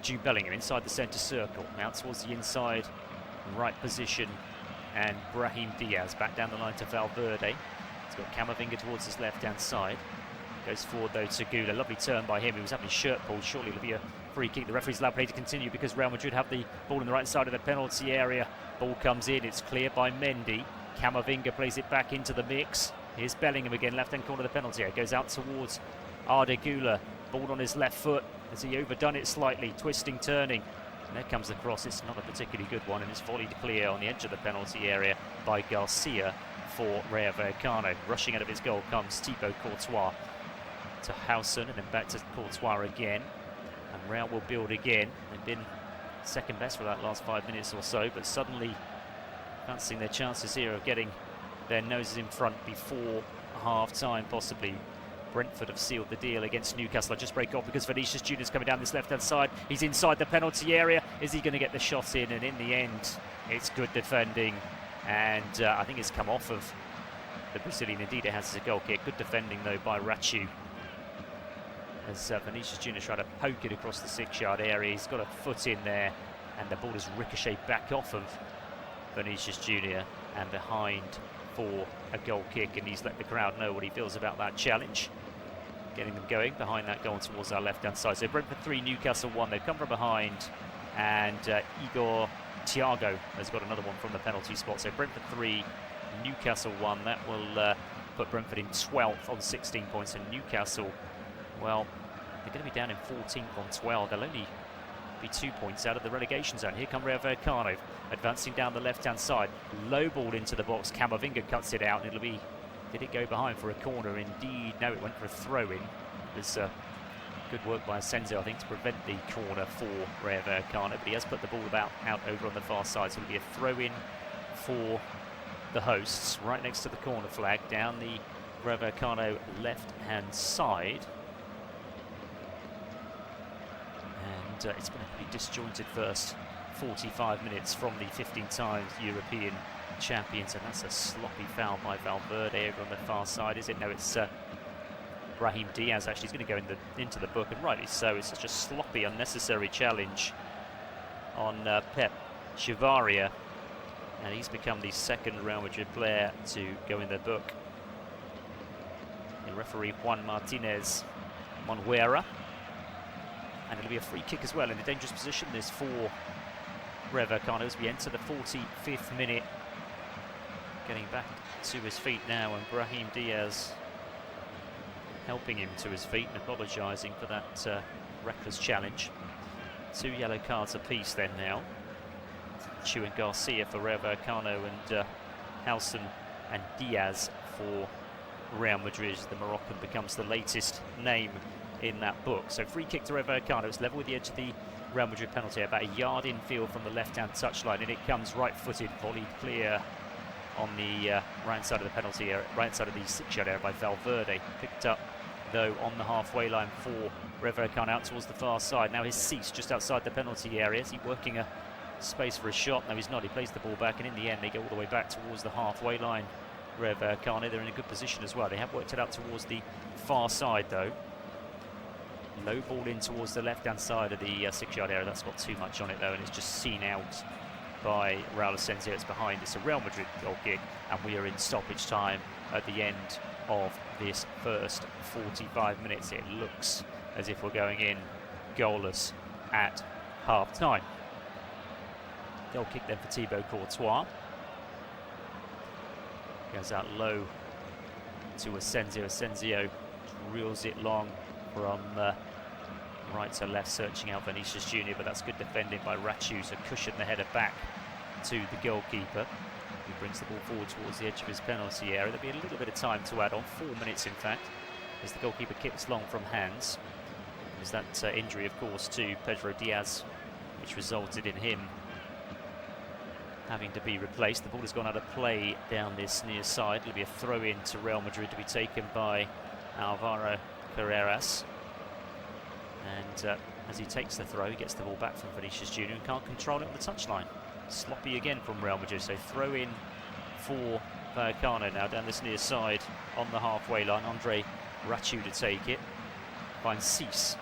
Jude Bellingham inside the centre circle, out towards the inside right position, and Brahim Diaz back down the line to Valverde. He's got Camavinga towards his left-hand side. Goes forward though to Güler. Lovely turn by him. He was having his shirt pulled. Shortly it'll be a free kick. The referee's allowed play to continue because Real Madrid have the ball on the right side of the penalty area. Ball comes in. It's cleared by Mendy. Camavinga plays it back into the mix. Here's Bellingham again, left-hand corner of the penalty area. Goes out towards Arda Güler. Ball on his left foot. Has he overdone it slightly? Twisting, turning. And there comes the cross. It's not a particularly good one, and it's volleyed clear on the edge of the penalty area by Garcia for Rayo Vallecano. Rushing out of his goal comes Thibaut Courtois to Howson, and then back to Courtois again. And Real will build again. They've been second best for that last 5 minutes or so, but suddenly fancying their chances here of getting their noses in front before half-time, possibly. Brentford have sealed the deal against Newcastle. I just break off because Vinicius Junior's coming down this left-hand side. He's inside the penalty area. Is he going to get the shot in? And in the end, it's good defending. And I think it's come off of the Brazilian. Indeed, it has as a goal kick. Good defending, though, by Rachu. As Vinicius Junior tried to poke it across the 6-yard area. He's got a foot in there. And the ball is ricocheted back off of Vinicius Junior and behind for a goal kick, and he's let the crowd know what he feels about that challenge. Getting them going behind that goal towards our left-hand side. So Brentford 3, Newcastle 1. They've come from behind, and Igor Thiago has got another one from the penalty spot. So Brentford 3, Newcastle 1. That will put Brentford in 12th on 16 points, and Newcastle, well, they're going to be down in 14th on 12. They'll only be 2 points out of the relegation zone. Here come Rayo Vallecano advancing down the left-hand side. Low ball into the box. Camavinga cuts it out, and it'll be... Did it go behind for a corner? Indeed, no, it went for a throw-in. It was good work by Asenzo, I think, to prevent the corner for Rayo Vallecano, but he has put the ball out over on the far side, so it'll be a throw-in for the hosts, right next to the corner flag, down the Rayo Vallecano left-hand side. And it's been a pretty disjointed first 45 minutes from the 15 times European champions, and that's a sloppy foul by Valverde over on the far side, is it? No, it's Brahim Diaz actually is going to go into the book, and rightly so. It's such a sloppy, unnecessary challenge on Pep Chavaria, and he's become the second Real Madrid player to go in the book. The referee Juan Martinez Monhuera, and it'll be a free kick as well in a dangerous position. This for Rayo Vallecano as we enter the 45th minute. Getting back to his feet now, and Brahim Diaz helping him to his feet and apologising for that reckless challenge. 2 yellow cards apiece then now. Chu and Garcia for Rayo Vallecano, and Howson and Diaz for Real Madrid. The Moroccan becomes the latest name in that book. So free kick to Rayo Vallecano. It's level with the edge of the Real Madrid penalty, about a yard infield from the left-hand touchline, and it comes right-footed, volleyed clear on the right side of the penalty area, right side of the 6-yard area by Valverde. Picked up though on the halfway line for Rayo Vallecano out towards the far side. Now he's Cease just outside the penalty area. Is he working a space for a shot? No, he's not. He plays the ball back, and in the end they go all the way back towards the halfway line. Rayo Vallecano, they're in a good position as well. They have worked it out towards the far side though. Low ball in towards the left-hand side of the 6-yard area. That's got too much on it though, and it's just seen out by Raul Asensio. It's behind. It's a Real Madrid goal kick, and we are in stoppage time at the end of this first 45 minutes. It looks as if we're going in goalless at half-time. Goal kick then for Thibaut Courtois. Goes out low to Asensio. Asensio reels it long from right to left, searching out Vinicius Junior, but that's good defending by Rachu to cushion the header back to the goalkeeper, who brings the ball forward towards the edge of his penalty area. There'll be a little bit of time to add on, 4 minutes in fact, as the goalkeeper kicks long from hands. There's that injury, of course, to Pedro Diaz, which resulted in him having to be replaced. The ball has gone out of play down this near side. It'll be a throw-in to Real Madrid to be taken by Alvaro Carreras. And as he takes the throw, he gets the ball back from Vinicius Junior and can't control it on the touchline. Sloppy again from Real Madrid, so throw in for Vallecano now down this near side on the halfway line. Andre Rachu to take it, finds Cease.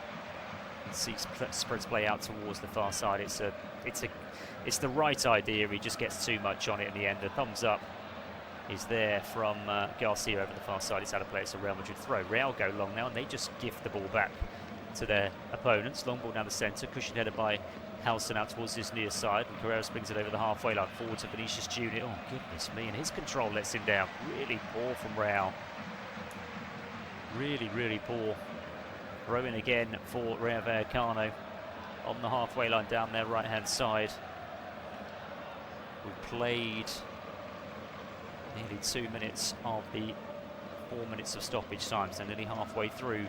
And Cease spreads play out towards the far side. It's the right idea. He just gets too much on it in the end. The thumbs up is there from Garcia over the far side. It's out of play. It's a Real Madrid throw. Real go long now, and they just give the ball back to their opponents. Long ball down the centre, cushioned header by Halson out towards his near side, and Carreras brings it over the halfway line forward to Vinicius Junior. Oh goodness me, and his control lets him down. Really poor from Real. Really poor. Throw in again for Rayo Vallecano on the halfway line down their right hand side. We played nearly 2 minutes of the 4 minutes of stoppage time, so nearly halfway through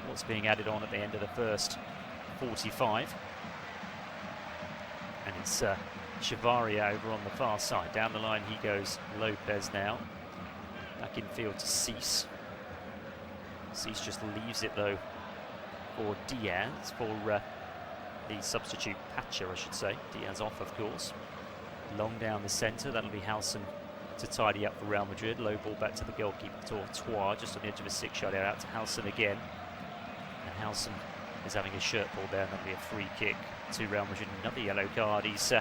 what's being added on at the end of the first 45. And it's Chavaria over on the far side. Down the line he goes, Lopez now. Back in field to Cease. Cease just leaves it though for Diaz, for the substitute Pacha, I should say. Diaz off, of course. Long down the centre, that'll be Halson to tidy up for Real Madrid. Low ball back to the goalkeeper, Courtois, just on the edge of a 6-yard area, out to Halson again. And Halson is having a shirt pulled there, and that'll be a free kick to Real Madrid. Another yellow card. He's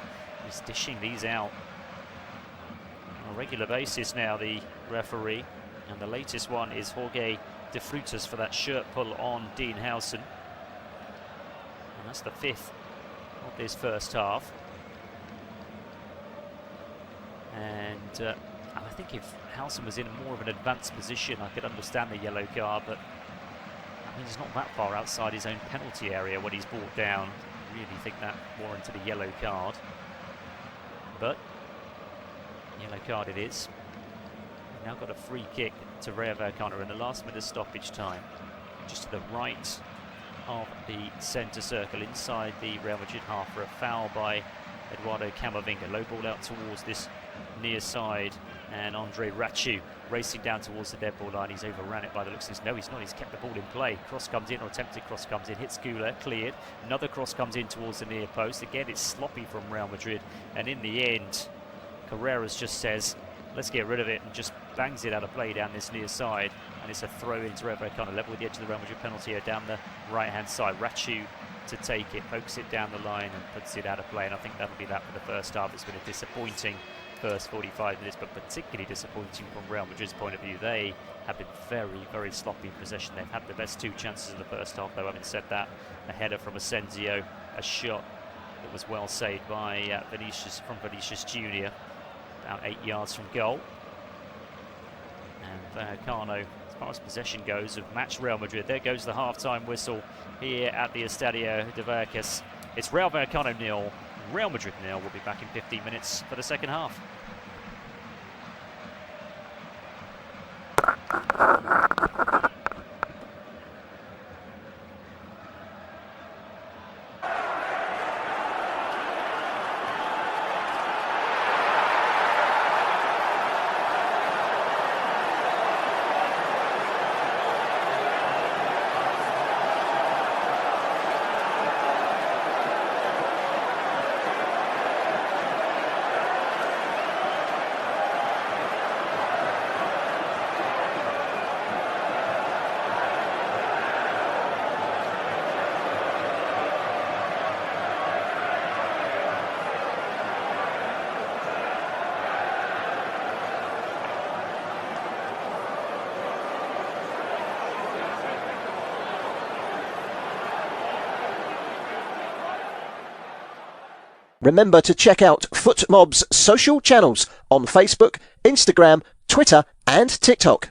dishing these out on a regular basis now, the referee. And the latest one is Jorge De Frutas for that shirt pull on Dean Halson. And that's the 5th of this first half. And I think if Halson was in more of an advanced position, I could understand the yellow card, but I mean, he's not that far outside his own penalty area when he's brought down. I really think that warranted a yellow card. But yellow card it is. We've now got a free kick to Rayo Vallecano in the last minute of stoppage time, just to the right of the centre circle, inside the Real Madrid half, for a foul by Eduardo Camavinga. Low ball out towards this near side, and Andre Rachu racing down towards the dead ball line. He's overran it by the looks of this. No, he's not. He's kept the ball in play. Cross comes in, or attempted cross comes in, hits Gula, cleared. Another cross comes in towards the near post. Again, it's sloppy from Real Madrid, and in the end, Carreras just says, let's get rid of it, and just bangs it out of play down this near side. And it's a throw into Rayo Vallecano, level with the edge of the Real Madrid penalty area down the right-hand side. Rachu to take it, pokes it down the line and puts it out of play. And I think that'll be that for the first half. It's been a disappointing first 45 minutes, but particularly disappointing from Real Madrid's point of view. They have been very sloppy in possession. They've had the best 2 chances in the first half, though. Having said that, a header from Asensio, a shot that was well saved by Vinicius Junior, about 8 yards from goal. And Vallecano, as far as possession goes, have matched Real Madrid. There goes the half-time whistle here at the Estadio de Vallecas. It's Rayo Vallecano 0, Real Madrid 0. We'll be back in 15 minutes for the second half. Remember to check out FootMob's social channels on Facebook, Instagram, Twitter and TikTok.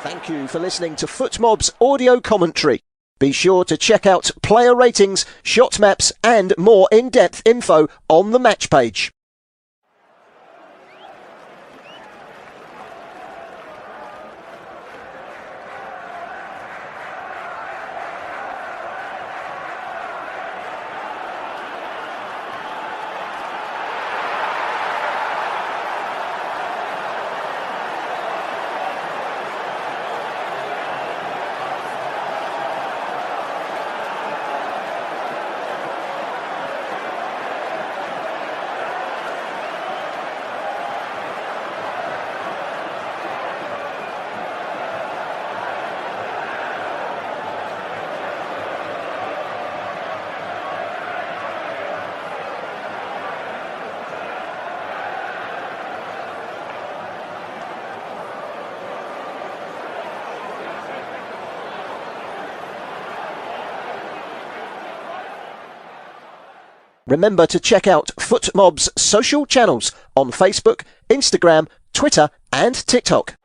Thank you for listening to FootMob's audio commentary. Be sure to check out player ratings, shot maps and more in-depth info on the match page. Remember to check out FootMob's social channels on Facebook, Instagram, Twitter and TikTok.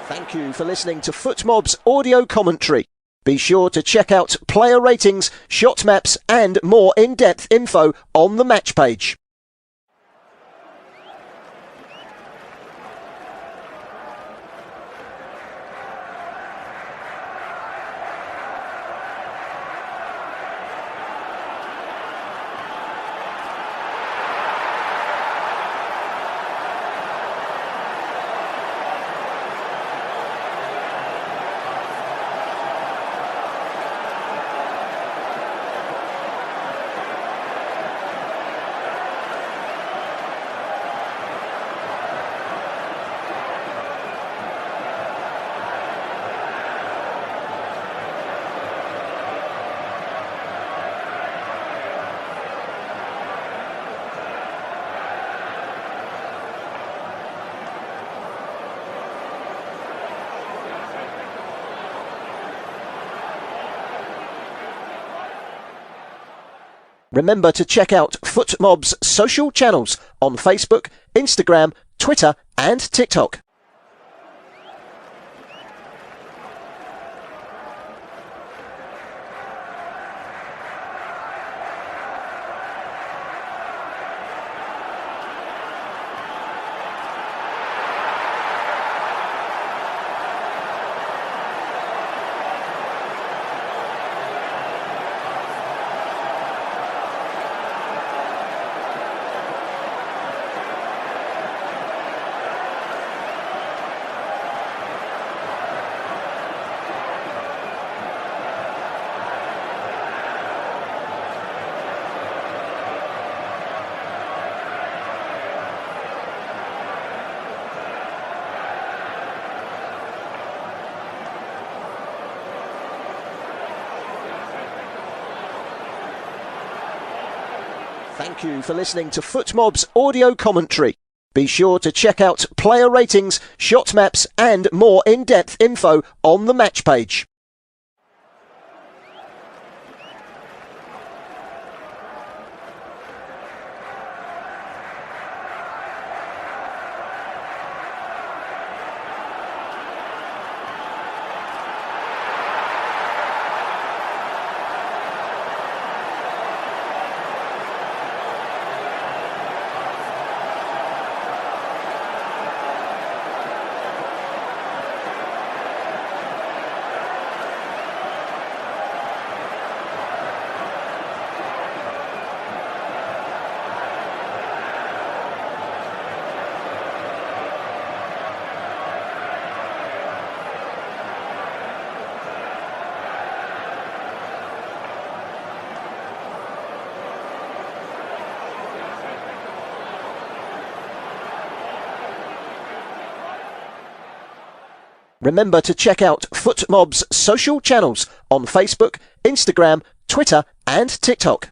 Thank you for listening to FootMob's audio commentary. Be sure to check out player ratings, shot maps and more in-depth info on the match page. Remember to check out FootMob's social channels on Facebook, Instagram, Twitter and TikTok. Thank you for listening to FootMob's audio commentary. Be sure to check out player ratings, shot maps and more in-depth info on the match page. Remember to check out FootMob's social channels on Facebook, Instagram, Twitter and TikTok.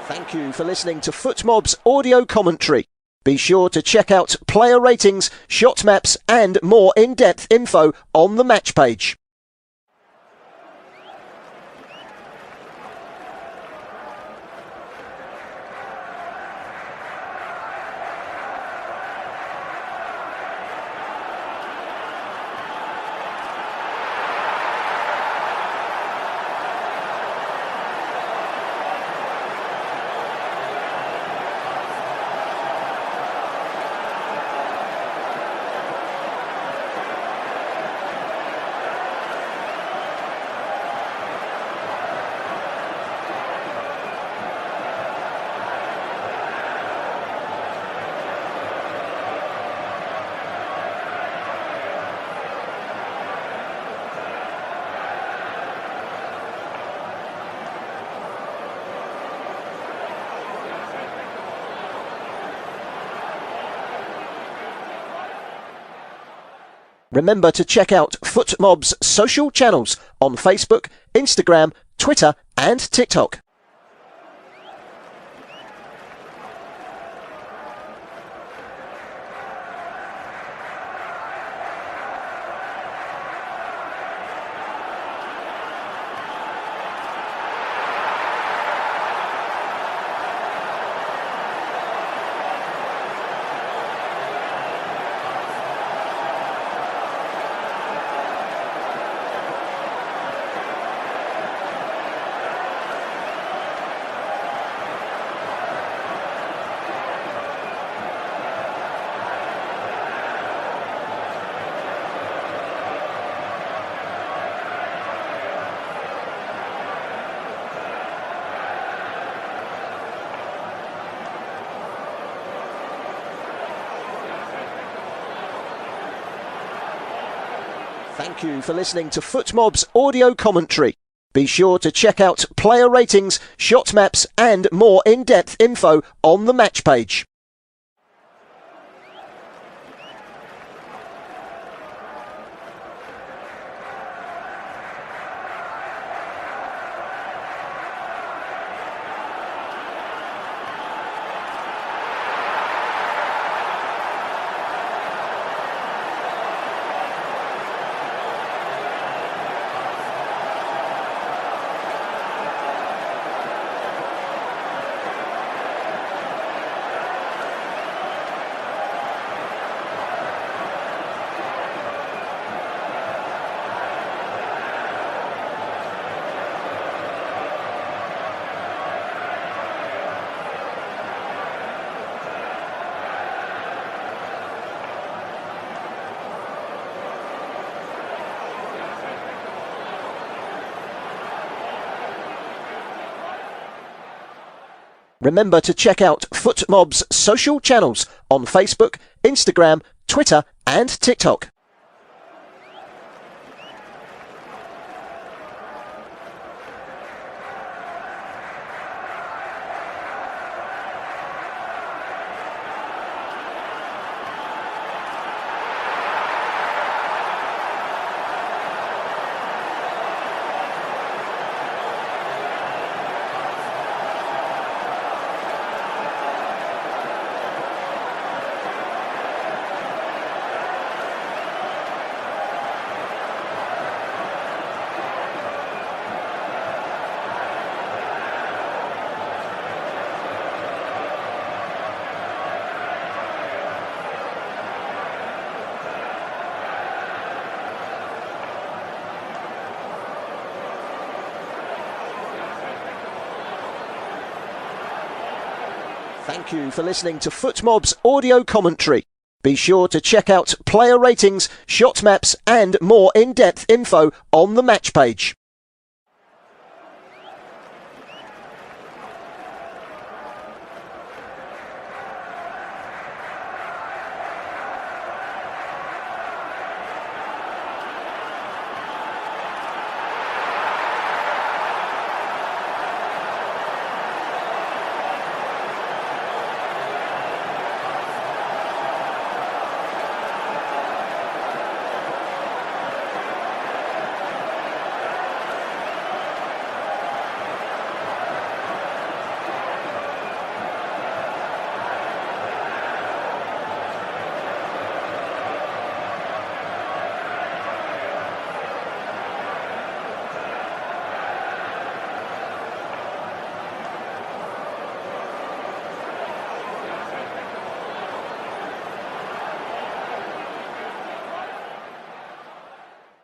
Thank you for listening to FootMob's audio commentary. Be sure to check out player ratings, shot maps and more in-depth info on the match page. Remember to check out FootMob's social channels on Facebook, Instagram, Twitter and TikTok. Thank you for listening to FootMob's audio commentary. Be sure to check out player ratings, shot maps and more in-depth info on the match page. Remember to check out FootMob's social channels on Facebook, Instagram, Twitter and TikTok. Thank you for listening to FootMob's audio commentary. Be sure to check out player ratings, shot maps and more in-depth info on the match page.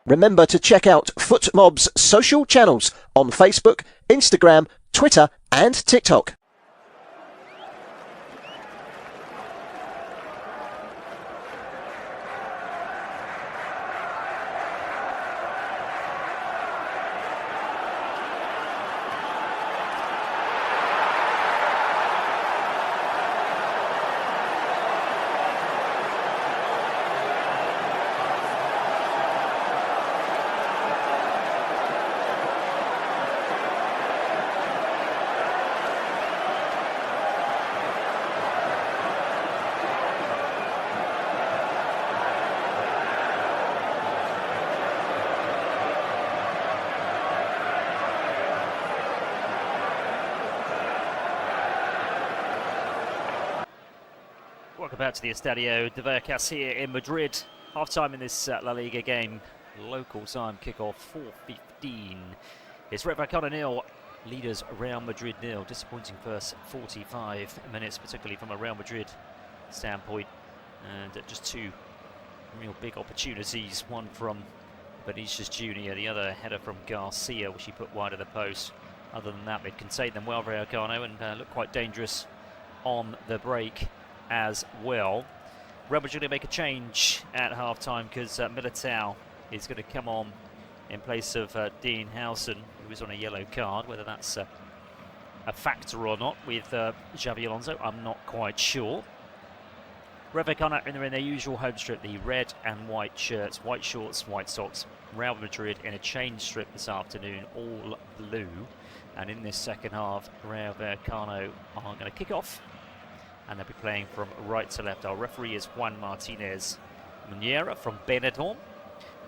Remember to check out FootMob's social channels on Facebook, Instagram, Twitter and TikTok. Welcome back to the Estadio de Vallecano here in Madrid. Half-time in this La Liga game. Local time kickoff 4:15. It's Rayo Vallecano 0, leaders Real Madrid 0. Disappointing first 45 minutes, particularly from a Real Madrid standpoint. And just two real big opportunities. One from Vinicius Jr., the other header from Garcia, which he put wide of the post. Other than that, they've contained them well, Rayo Vallecano, and look quite dangerous on the break as well. Real Madrid going to make a change at half-time because Militao is going to come on in place of Dean Howson, who was on a yellow card. Whether that's a factor or not with Xavi Alonso, I'm not quite sure. Rayo Vallecano in their usual home strip, the red and white shirts, white shorts, white socks. Real Madrid in a change strip this afternoon, all blue. And in this second half, Rayo Vallecano are going to kick off. And they'll be playing from right to left. Our referee is Juan Martinez Munera from Benidorm.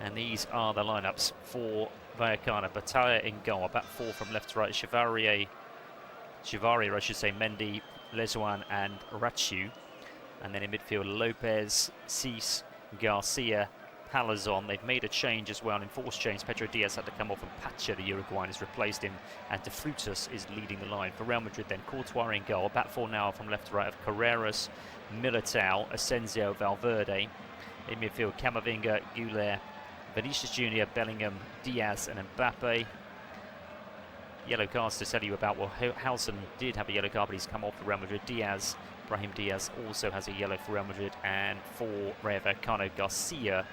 And these are the lineups for Vallecano. Batalla in goal, back four from left to right. Chivarier, I should say, Mendy, Lezuan and Rachu. And then in midfield, Lopez, Cis, Garcia, Palazon. They've made a change as well, an enforced change. Pedro Diaz had to come off and Pacha, the Uruguayan, has replaced him. And De Frutos is leading the line. For Real Madrid then, Courtois in goal. Back four now from left to right of Carreras, Militao, Asensio, Valverde. In midfield, Camavinga, Güler, Vinicius Jr., Bellingham, Diaz and Mbappe. Yellow cards to tell you about. Well, Howson did have a yellow card, but he's come off for Real Madrid. Brahim Diaz also has a yellow for Real Madrid. And for Rayo Vallecano, Garcia,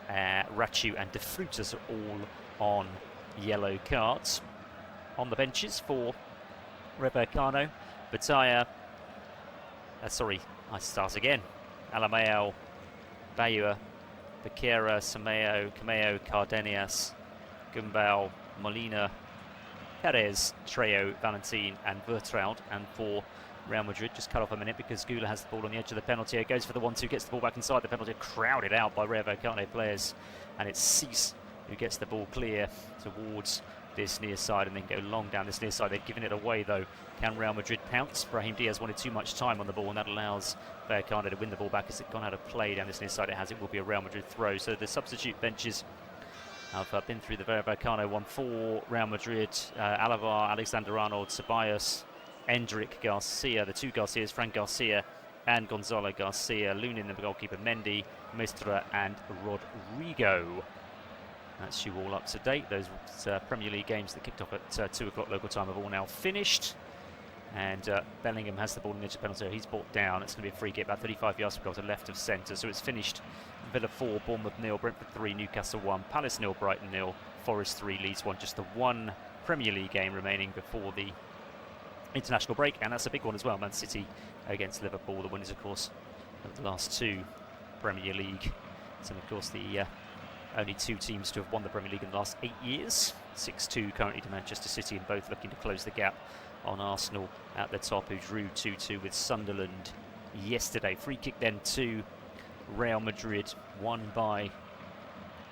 Rachu and De Frutos are all on yellow cards. On the benches for Rayo Vallecano, Bataya. Sorry, I start again. Alameo, Bayua, Becerra, Sameo, Cameo, Cardenas, Gumbau, Molina, Perez, Treo, Valentin and Vertraud. And for Real Madrid, just cut off a minute because Gula has the ball on the edge of the penalty area, goes for the 1-2, gets the ball back inside the penalty, crowded out by Rayo Vallecano players, and it's Cease who gets the ball clear towards this near side and then go long down this near side. They've given it away though. Can Real Madrid pounce? Brahim Diaz wanted too much time on the ball, and that allows Vallecano to win the ball back. As it's gone out of play down this near side, it will be a Real Madrid throw. So the substitute benches have been through the Vallecano one for Real Madrid. Alavar, Alexander-Arnold, Ceballos, Endrick, Garcia, the two Garcias, Fran Garcia and Gonzalo Garcia, Lunin, the goalkeeper, Mendy, Mestre and Rodrigo. That's you all up to date. Those Premier League games that kicked off at 2 o'clock local time have all now finished. And Bellingham has the ball in the edge of the penalty. He's brought down. It's going to be a free kick about 35 yards from goal to left of centre. So it's finished. Villa 4, Bournemouth 0, Brentford 3, Newcastle 1, Palace 0, Brighton 0, Forest 3, Leeds 1. Just the one Premier League game remaining before the international break, and that's a big one as well. Man City against Liverpool, the winners of course of the last 2 Premier League. So of course the only 2 teams to have won the Premier League in the last 8 years. 6-2 currently to Manchester City, and both looking to close the gap on Arsenal at the top, who drew 2-2 with Sunderland yesterday. Free kick then to Real Madrid, won by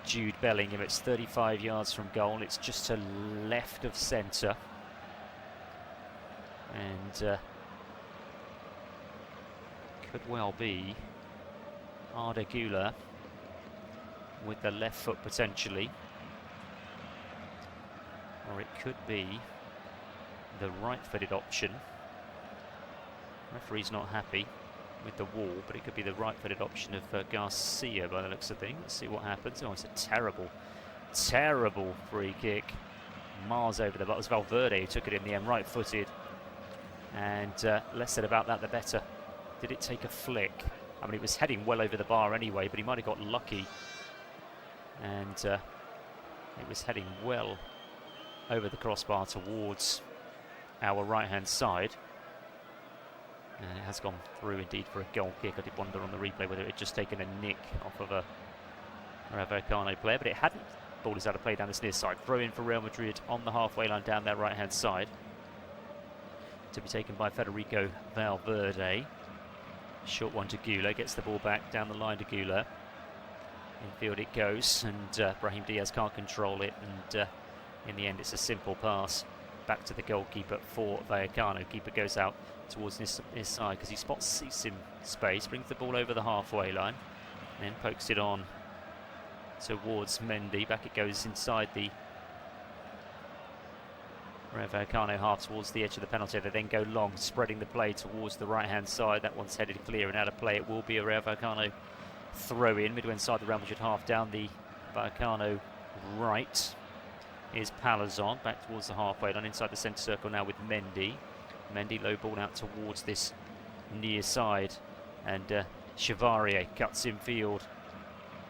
Jude Bellingham. It's 35 yards from goal. It's just to left of centre. And could well be Arda Güler with the left foot potentially, or it could be the right-footed option. Referee's not happy with the wall, but it could be the right-footed option of Garcia by the looks of things. Let's see what happens. Oh, it's a terrible, terrible free kick. Miles over the bar. It was Valverde who took it in the end, right-footed. And less said about that, the better. Did it take a flick? I mean, it was heading well over the bar anyway, but he might have got lucky. And it was heading well over the crossbar towards our right-hand side. And it has gone through indeed for a goal kick. I did wonder on the replay whether it had just taken a nick off of a Vallecano player, but it hadn't. Ball is out of play down this near side. Throw in for Real Madrid on the halfway line down their right-hand side. To be taken by Federico Valverde. Short one to Güler, gets the ball back down the line to Güler. Infield it goes, and Brahim Diaz can't control it, and in the end it's a simple pass back to the goalkeeper for Vallecano. Keeper goes out towards his side because he spots Cease in space, brings the ball over the halfway line, and then pokes it on towards Mendy. Back it goes inside the Rayo Vallecano half towards the edge of the penalty. They then go long, spreading the play towards the right-hand side. That one's headed clear and out of play. It will be a Rayo Vallecano throw in midway inside the Real Madrid half, down the Vallecano right is Palazon, back towards the halfway line, inside the centre circle now with Mendy. Mendy low ball out towards this near side, and Chevalier cuts in field.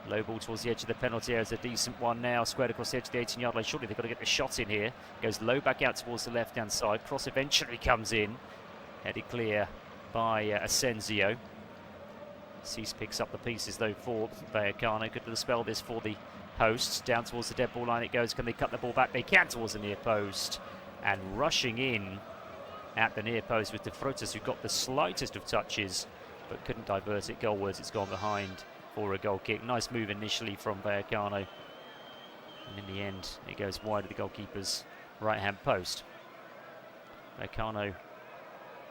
Low ball towards the edge of the penalty area is a decent one now, squared across the edge of the 18-yard line. Surely they've got to get the shot in here. Goes low back out towards the left-hand side. Cross eventually comes in, headed clear by Asensio. Cease picks up the pieces though for Vallecano. Could dispel this for the hosts. Down towards the dead ball line it goes. Can they cut the ball back? They can, towards the near post. And rushing in at the near post with De Frutas, who got the slightest of touches but couldn't divert it goalwards. It's gone behind for a goal kick. Nice move initially from Vallecano, and in the end it goes wide of the goalkeeper's right hand post. Vallecano,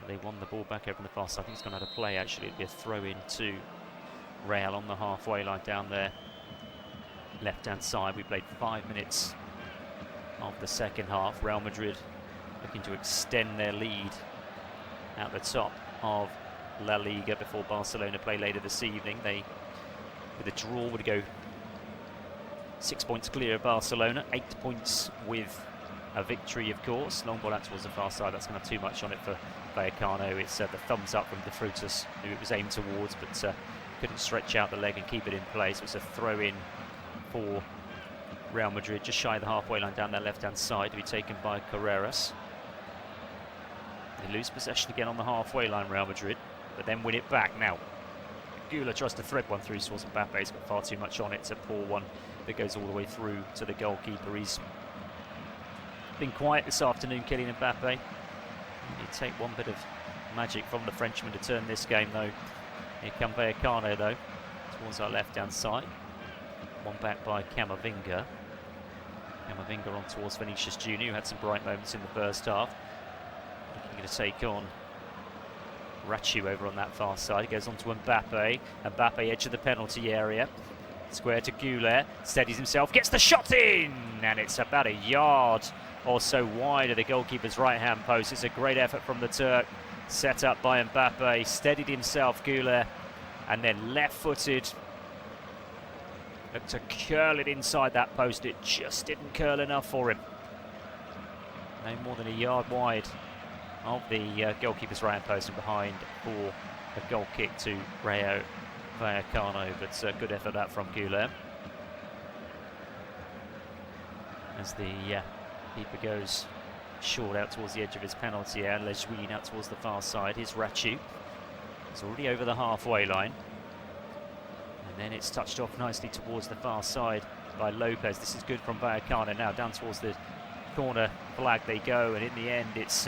they won the ball back over on the far side. I think it's gone out of play actually. It'll be a throw in to Real on the halfway line down there left hand side. We played 5 minutes of the second half. Real Madrid looking to extend their lead at the top of La Liga before Barcelona play later this evening. They, with a draw, would go 6 points clear of Barcelona, 8 points with a victory, of course. Long ball out towards the far side. That's going to have too much on it for Vallecano. It's the thumbs up from De Frutas, who it was aimed towards, but couldn't stretch out the leg and keep it in place. It's a throw in for Real Madrid, just shy of the halfway line down their left-hand side, to be taken by Carreras. They lose possession again on the halfway line, Real Madrid, but then win it back. Now, Güler tries to thread one through towards Mbappe. He's got far too much on it. It's a poor one that goes all the way through to the goalkeeper. He's been quiet this afternoon, Kylian Mbappe. You take one bit of magic from the Frenchman to turn this game, though. Here come Vallecano, though, towards our left-hand side. One back by Camavinga. Camavinga on towards Vinicius Jr., who had some bright moments in the first half. Looking to take on Rayo over on that far side. He goes on to Mbappe. Mbappe edge of the penalty area. Square to Güler. Steadies himself. Gets the shot in! And it's about a yard or so wide of the goalkeeper's right-hand post. It's a great effort from the Turk. Set up by Mbappe. Steadied himself, Güler. And then left-footed. Looked to curl it inside that post. It just didn't curl enough for him. No more than a yard wide of the goalkeeper's right-hand post and behind for a goal kick to Rayo Vallecano, but good effort that from Güler. As the keeper goes short out towards the edge of his penalty area, Lejuin out towards the far side. Here's Rayo. He's already over the halfway line. And then it's touched off nicely towards the far side by Lopez. This is good from Vallecano. Now down towards the corner flag they go, and in the end it's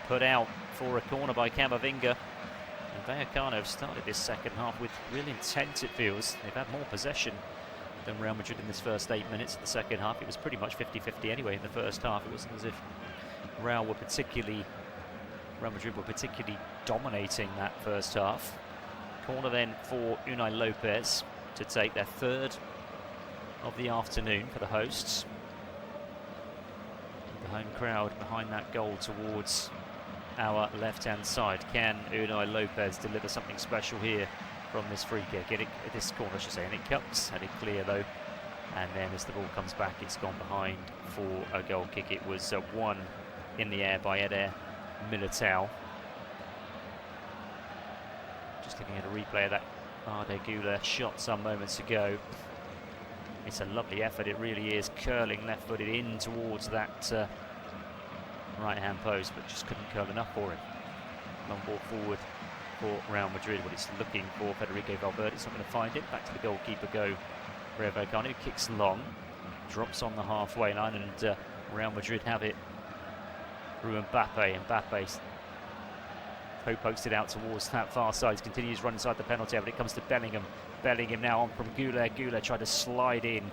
put out for a corner by Camavinga. And Vallecano have started this second half with real intent, it feels. They've had more possession than Real Madrid in this first 8 minutes of the second half. It was pretty much 50-50 anyway in the first half. It wasn't as if Real Madrid were particularly dominating that first half. Corner then for Unai Lopez to take their third of the afternoon for the hosts. The home crowd behind that goal towards our left-hand side. Can Unai Lopez deliver something special here from this free kick? This corner, I should say, and it cuts, had it clear though. And then as the ball comes back, it's gone behind for a goal kick. It was won in the air by Eder Militao. Just looking at a replay of that Arda Güler shot some moments ago. It's a lovely effort, it really is, curling left-footed in towards that right-hand post, but just couldn't curl enough for him. Long ball forward for Real Madrid. What it's looking for, Federico Valverde. It's not going to find it. Back to the goalkeeper go Rayo Vallecano, kicks long, drops on the halfway line, and Real Madrid have it through Mbappe. Mbappe posted out towards that far side. Continues run inside the penalty area, but it comes to Bellingham. Bellingham now on from Güler. Güler tried to slide in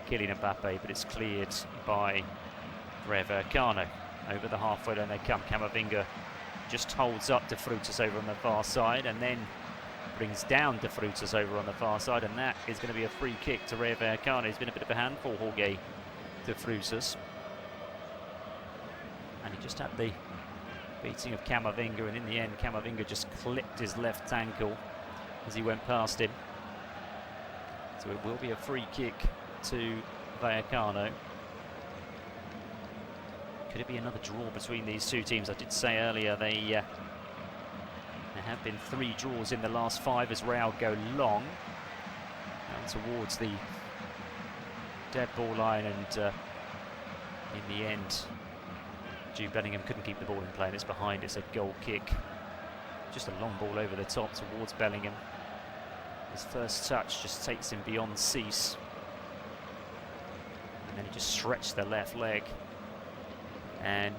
Kylian Mbappe, but it's cleared by Rayo Vallecano. Over the halfway line they come. Camavinga just holds up De Frutas over on the far side, and then brings down De Frutas over on the far side, and that is going to be a free kick to Rayo Vallecano. He's been a bit of a handful, Jorge De Frutas, and he just had the beating of Camavinga, and in the end Camavinga just clipped his left ankle as he went past him. So it will be a free kick to Vallecano. Could it be another draw between these two teams? I did say earlier there have been 3 draws in the last 5 as Real go long down towards the dead ball line, and in the end Jude Bellingham couldn't keep the ball in play, and it's behind. It's a goal kick. Just a long ball over the top towards Bellingham. His first touch just takes him beyond cease, and then he just stretched the left leg, and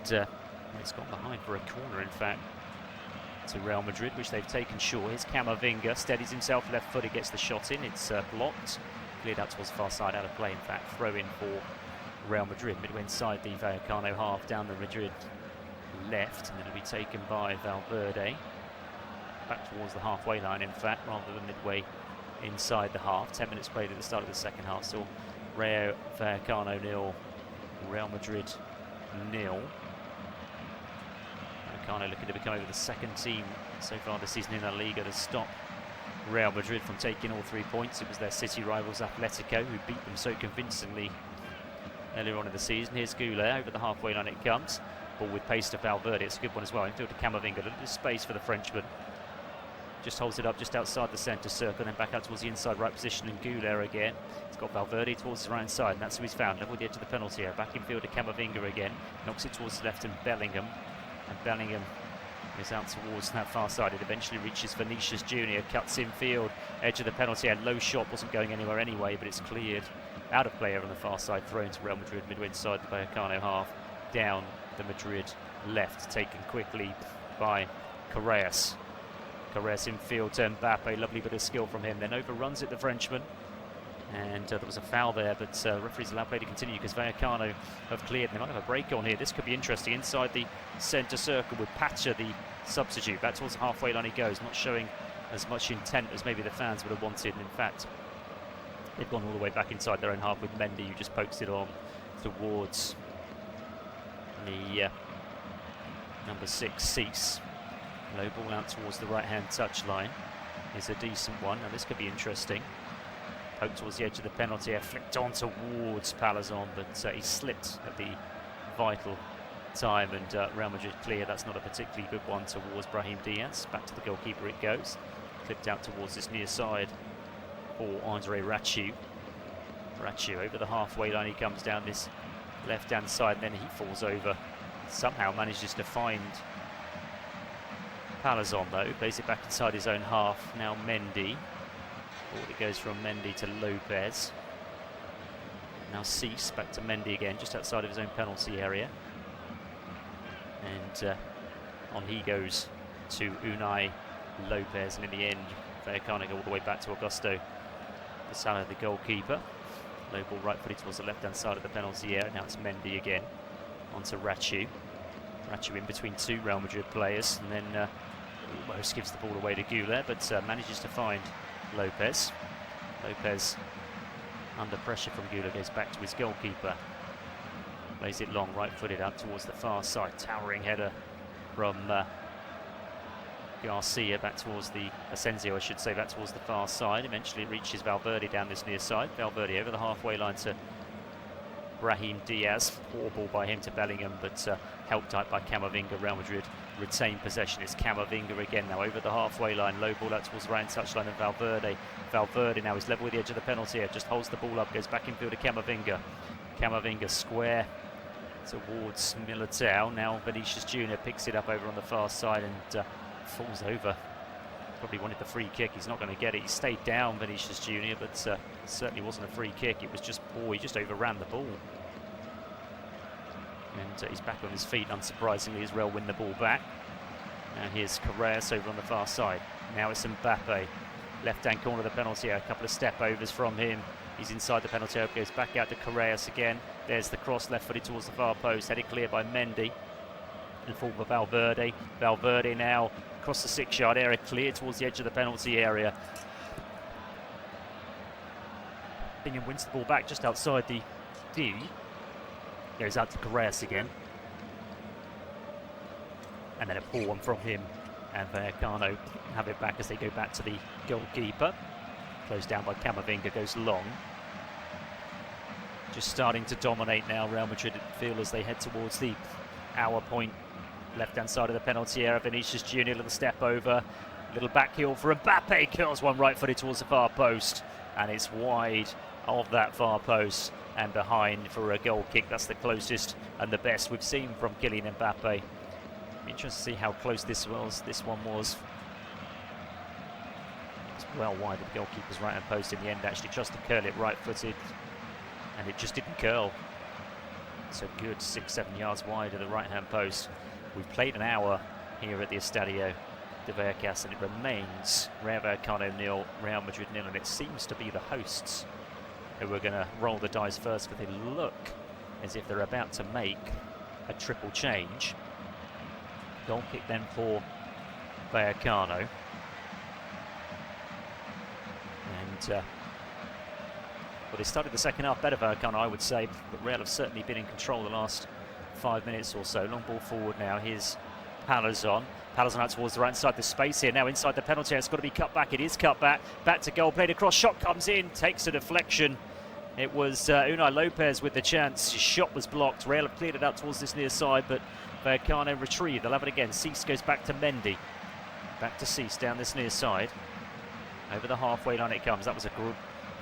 it's gone behind for a corner, in fact, to Real Madrid, which they've taken short. Here's Camavinga, steadies himself, left-footed, gets the shot in. It's blocked, cleared out towards the far side, out of play, in fact. Throw in for Real Madrid, midway inside the Vallecano half, down the Madrid left, and then it'll be taken by Valverde. Back towards the halfway line, in fact, rather than midway inside the half. 10 minutes played at the start of the second half, still Rayo Vallecano 0, Real Madrid 0. Vallecano looking to become over the second team so far this season in LaLiga to stop Real Madrid from taking all 3 points. It was their city rivals Atletico who beat them so convincingly earlier on in the season. Here's Güler, over the halfway line it comes. Ball with pace to Valverde, it's a good one as well. Infield to Camavinga, a little bit of space for the Frenchman. Just holds it up just outside the centre circle, then back out towards the inside right position, and Güler again. It's got Valverde towards the right side, and that's who he's found, level the edge of the penalty area. Back infield to Camavinga again, knocks it towards the left, and Bellingham And Bellingham is out towards that far side. It eventually reaches Vinicius Junior, cuts infield, edge of the penalty area. Low shot, wasn't going anywhere anyway, but it's cleared out of play on the far side, thrown to Real Madrid midway inside the Vallecano half, down the Madrid left, taken quickly by Correas. Correas infield to Mbappe, lovely bit of skill from him, then overruns it, the Frenchman. And there was a foul there, but referees allow play to continue because Vallecano have cleared. They might have a break on here. This could be interesting. Inside the centre circle with Pacha, the substitute. Back towards the halfway line he goes, not showing as much intent as maybe the fans would have wanted. And in fact, they've gone all the way back inside their own half with Mendy, who just pokes it on towards the number 6, Cease. Low ball out towards the right-hand touchline is a decent one. Now this could be interesting. Poked towards the edge of the penalty area, flicked on towards Palazon, but he slipped at the vital time, and Real Madrid clear. That's not a particularly good one towards Brahim Diaz. Back to the goalkeeper it goes. Clipped out towards this near side for Andre Raciu. Raciu over the halfway line, he comes down this left-hand side, and then he falls over. Somehow manages to find Palazon though, plays it back inside his own half. Now Mendy. Forward it goes from Mendy to Lopez. Now Cease, back to Mendy again, just outside of his own penalty area. And on he goes to Unai Lopez, and in the end, Vallecano go all the way back to Augusto Basala, the goalkeeper. Low ball right footed towards the left-hand side of the penalty area. Now it's Mendy again, onto Raciu. Raciu in between two Real Madrid players, and then almost gives the ball away to Goulet, but manages to find Lopez. Lopez under pressure from Goulet goes back to his goalkeeper. Plays it long, right-footed out towards the far side. Towering header from Garcia back towards the Asensio, I should say, back towards the far side. Eventually it reaches Valverde down this near side. Valverde over the halfway line to Brahim Diaz. Poor ball by him to Bellingham, but helped out by Camavinga. Real Madrid retain possession. It's Camavinga again now over the halfway line. Low ball out towards the right touchline and Valverde. Valverde now is level with the edge of the penalty area. Just holds the ball up, goes back infield to Camavinga. Camavinga square towards Militao. Now Vinicius Junior picks it up over on the far side and falls over. Probably wanted the free kick. He's not going to get it. He stayed down, Vinicius Junior, but certainly wasn't a free kick. It was just poor. He just overran the ball. And he's back on his feet, unsurprisingly, as Real win the ball back. Now here's Correas over on the far side. Now it's Mbappe. Left-hand corner of the penalty area. A couple of step overs from him. He's inside the penalty area. Goes back out to Correas again. There's the cross, left-footed towards the far post. Headed clear by Mendy. And fall for Valverde. Valverde now across the 6-yard area, cleared towards the edge of the penalty area. Bingham wins the ball back just outside the D. Goes out to Correas again. And then a poor one from him. And Vallecano have it back as they go back to the goalkeeper. Closed down by Camavinga, goes long. Just starting to dominate now, Real Madrid feel as they head towards the hour point. Left-hand side of the penalty area, Vinicius Junior, little step over. Little back heel for Mbappe, curls one right-footed towards the far post. And it's wide of that far post and behind for a goal kick. That's the closest and the best we've seen from Kylian Mbappe. Interesting to see how close this one was. It's well wide of the goalkeeper's right-hand post in the end. Actually tries to curl it right-footed, and it just didn't curl. So good 6-7 yards wide of the right-hand post. We've played an hour here at the Estadio de Vallecas, and it remains Rayo Vallecano 0, Real Madrid 0, and it seems to be the hosts who are going to roll the dice first, because they look as if they're about to make a triple change. Goal kick then for Vallecano. And well, they started the second half better, Vallecano, I would say, but Real have certainly been in control the last 5 minutes or so. Long ball forward now. Here's Palazon. Palazon out towards the right side. The space here now inside the penalty area. It's got to be cut back. It is cut back. Back to goal. Played across. Shot comes in. Takes a deflection. It was Unai Lopez with the chance. His shot was blocked. Real have cleared it out towards this near side, but Vallecano retrieved. They'll have it again. Cease goes back to Mendy. Back to Cease down this near side. Over the halfway line it comes. That was a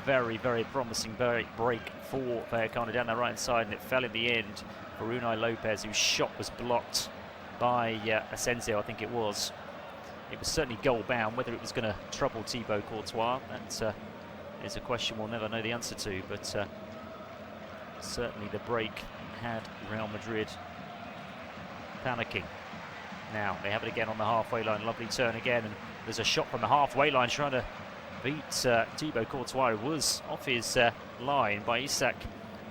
very, very promising break for Vallecano down the right side, and it fell in the end for Unai Lopez, whose shot was blocked by Asensio, I think it was. It was certainly goal bound. Whether it was going to trouble Thibaut Courtois, that is a question we'll never know the answer to, but certainly the break had Real Madrid panicking. Now they have it again on the halfway line. Lovely turn again, and there's a shot from the halfway line trying to beat Thibaut Courtois, who was off his line by Isak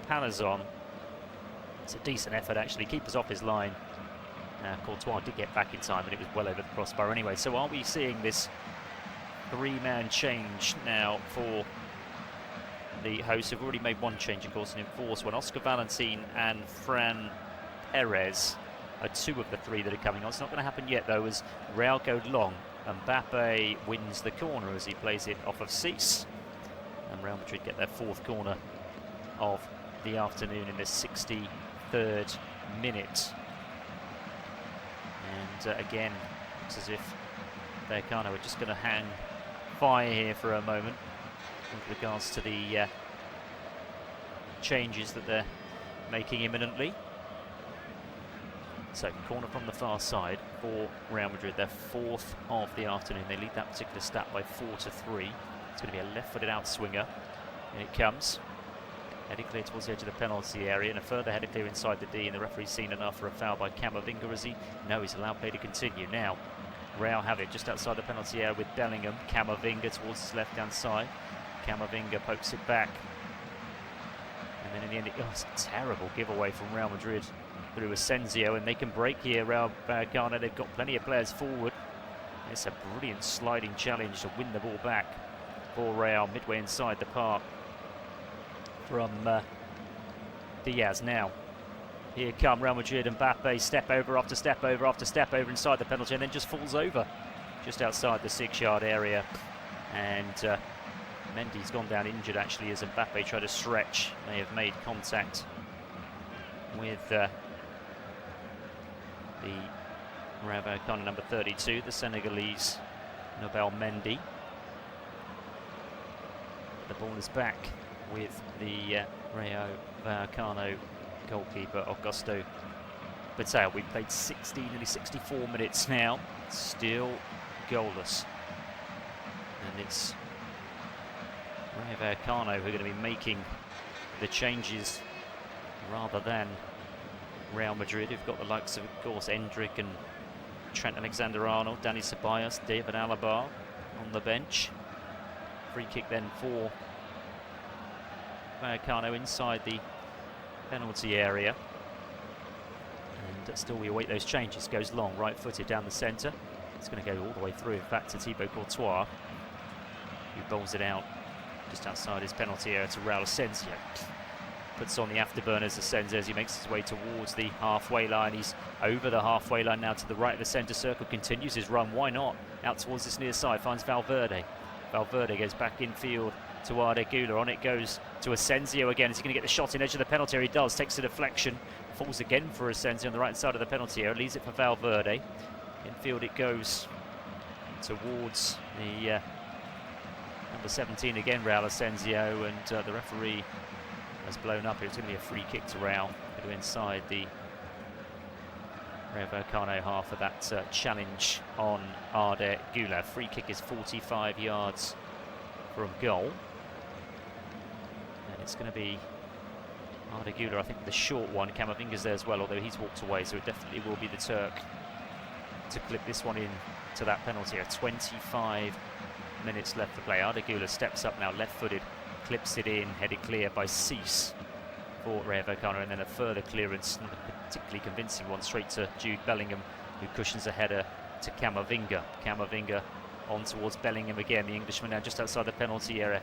Palazon. It's a decent effort actually, keeper's off his line. Courtois did get back in time, but it was well over the crossbar anyway. So are we seeing this three-man change now for the hosts? Have already made one change, of course, and enforced one. Oscar Valentin and Fran Perez are two of the three that are coming on. It's not going to happen yet, though, as Real go long. Mbappe wins the corner as he plays it off of Cease. And Real Madrid get their fourth corner of the afternoon in the 63rd minute. And again, looks as if Vallecano are just going to hang fire here for a moment with regards to the changes that they're making imminently. So, corner from the far side for Real Madrid, their fourth of the afternoon. They lead that particular stat by 4-3. It's going to be a left-footed outswinger. And it comes. Headed clear towards the edge of the penalty area, and a further header clear inside the D, and the referee's seen enough for a foul by Camavinga as he? No, he's allowed play to continue. Now, Real have it just outside the penalty area with Bellingham. Camavinga towards his left-hand side. Camavinga pokes it back. And then in the end, it's a terrible giveaway from Real Madrid through Asensio, and they can break here. Rayo Vallecano, they've got plenty of players forward. It's a brilliant sliding challenge to win the ball back for Real midway inside the park from Diaz. Now here come Real Madrid, and Mbappe step over after step over after step over inside the penalty, and then just falls over just outside the 6-yard area. And Mendy's gone down injured actually as Mbappe tried to stretch. May have made contact with the Rayo Vallecano number 32, the Senegalese Nobel Mendy. The ball is back with the Rayo Vallecano goalkeeper Augusto Batale. We've played 60, nearly 64 minutes now, still goalless. And it's Rayo Vallecano who are going to be making the changes rather than Real Madrid, who've got the likes of course, Endrick and Trent Alexander-Arnold, Dani Ceballos, David Alaba on the bench. Free kick then for Vallecano inside the penalty area. And still we await those changes. Goes long, right-footed down the centre. It's going to go all the way through, in fact, to Thibaut Courtois, who bowls it out just outside his penalty area to Raul Asensio. Puts on the afterburners, Asensio, as he makes his way towards the halfway line. He's over the halfway line now to the right of the centre circle, continues his run, why not? Out towards this near side, finds Valverde. Valverde goes back infield to Arda Güler. On it goes to Asensio again. Is he going to get the shot in edge of the penalty area? He does, takes a deflection, falls again for Asensio on the right side of the penalty area, leaves it for Valverde. Infield it goes towards the number 17 again, Raul Asensio, and the referee has blown up. It's going to be a free kick to Real. Go inside the Rayo Vallecano half of that challenge on Arda Güler. Free kick is 45 yards from goal. And it's going to be Arda Güler, I think, the short one. Camavinga's there as well, although he's walked away, so it definitely will be the Turk to clip this one in to that penalty. 25 minutes left to play. Arda Güler steps up now, left-footed, clips it in, headed clear by Cease for Rayo Vallecano, and then a further clearance, not a particularly convincing one, straight to Jude Bellingham, who cushions a header to Camavinga. Camavinga on towards Bellingham again, the Englishman now just outside the penalty area.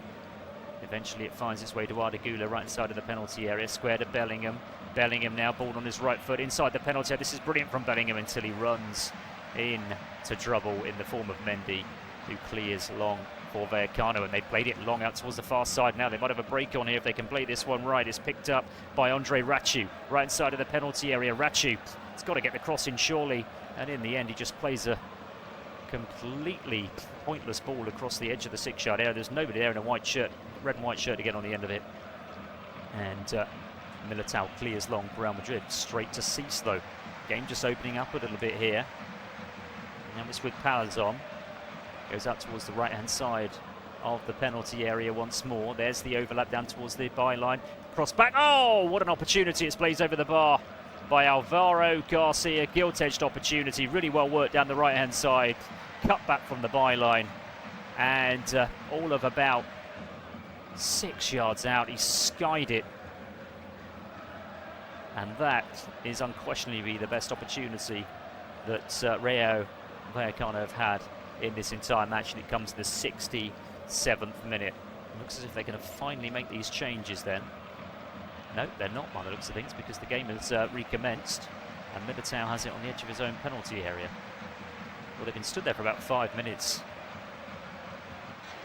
Eventually it finds its way to Arda Güler right inside of the penalty area, square to Bellingham. Bellingham now ball on his right foot inside the penalty area. This is brilliant from Bellingham until he runs in to trouble in the form of Mendy, who clears long for Vallecano, and they played it long out towards the far side. Now they might have a break on here if they can play this one right. It's picked up by Andre Rachu right inside of the penalty area. Rachu, it's got to get the cross in surely, and in the end he just plays a completely pointless ball across the edge of the 6-yard area. There's nobody there in a white shirt, red and white shirt to get on the end of it, and Militao clears long for Real Madrid. Straight to Cease though, Game just opening up a little bit here. And now it's with Palazon. Goes out towards the right-hand side of the penalty area once more. There's the overlap down towards the byline. Cross back. Oh, what an opportunity. It's blazed over the bar by Alvaro Garcia. Gilt-edged opportunity. Really well worked down the right-hand side. Cut back from the byline. And all of about 6 yards out, he skied it. And that is unquestionably the best opportunity that Rayo Vallecano have had in this entire match, and it comes in the 67th minute. It looks as if they're going to finally make these changes then. No, they're not by the looks of things, because the game has recommenced, and Militao has it on the edge of his own penalty area. Well, they've been stood there for about 5 minutes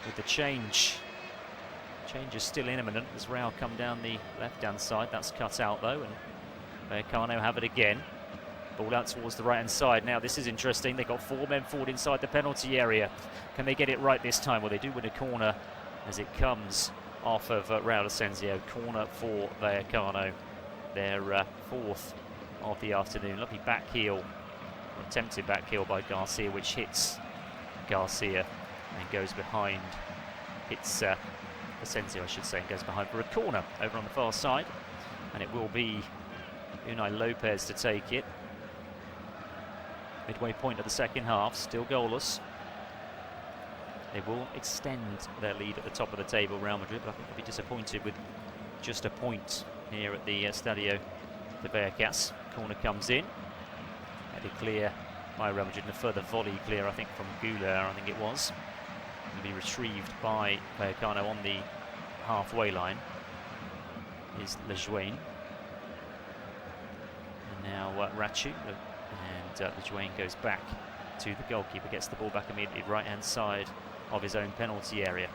with the change. Change is still imminent as Real come down the left-hand side. That's cut out though, and Vallecano have it again. Ball out towards the right-hand side. Now this is interesting. They've got 4 men forward inside the penalty area. Can they get it right this time? Well, they do win a corner as it comes off of Raul Asensio. Corner for Vallecano. Their fourth of the afternoon. Lovely back heel, or attempted back heel by Garcia, which hits Garcia and goes behind. Hits Asensio, I should say, and goes behind for a corner over on the far side. And it will be Unai Lopez to take it. Midway point of the second half, still goalless. They will extend their lead at the top of the table, Real Madrid, but I think they'll be disappointed with just a point here at the Estadio de Vallecas. Corner comes in. Headed clear by Real Madrid, and a further volley clear, I think, from Goulart, I think it was. Will be retrieved by Vallecano on the halfway line. Is Lejuane. And now Rachu. And Lejuane goes back to the goalkeeper, gets the ball back immediately, right-hand side of his own penalty area.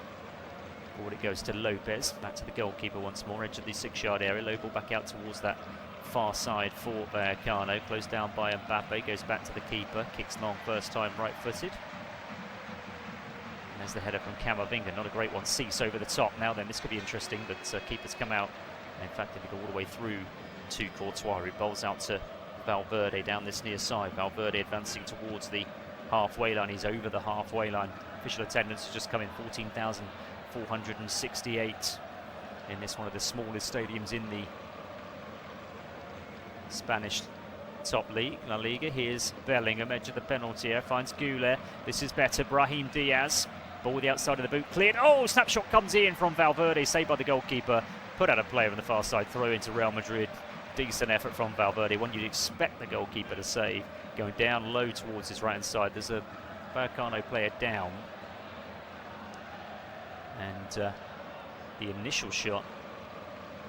Forward it goes to Lopez, back to the goalkeeper once more, edge of the 6-yard area. Low ball back out towards that far side for Vallecano, closed down by Mbappe, goes back to the keeper, kicks long first time, right-footed. And there's the header from Camavinga, not a great one. Cease over the top. Now then, this could be interesting, but keepers come out. And in fact, they go all the way through to Courtois, who bowls out to Valverde down this near side. Valverde advancing towards the halfway line. He's over the halfway line. Official attendance has just come in, 14,468 in this one of the smallest stadiums in the Spanish top league, LaLiga. Here's Bellingham, edge of the penalty area, finds Goulart. This is better. Brahim Diaz, ball with the outside of the boot, cleared. Oh, snapshot comes in from Valverde, saved by the goalkeeper. Put out a player on the far side, throw into Real Madrid. Decent effort from Valverde, one you'd expect the goalkeeper to save. Going down low towards his right-hand side. There's a Vallecano player down. And the initial shot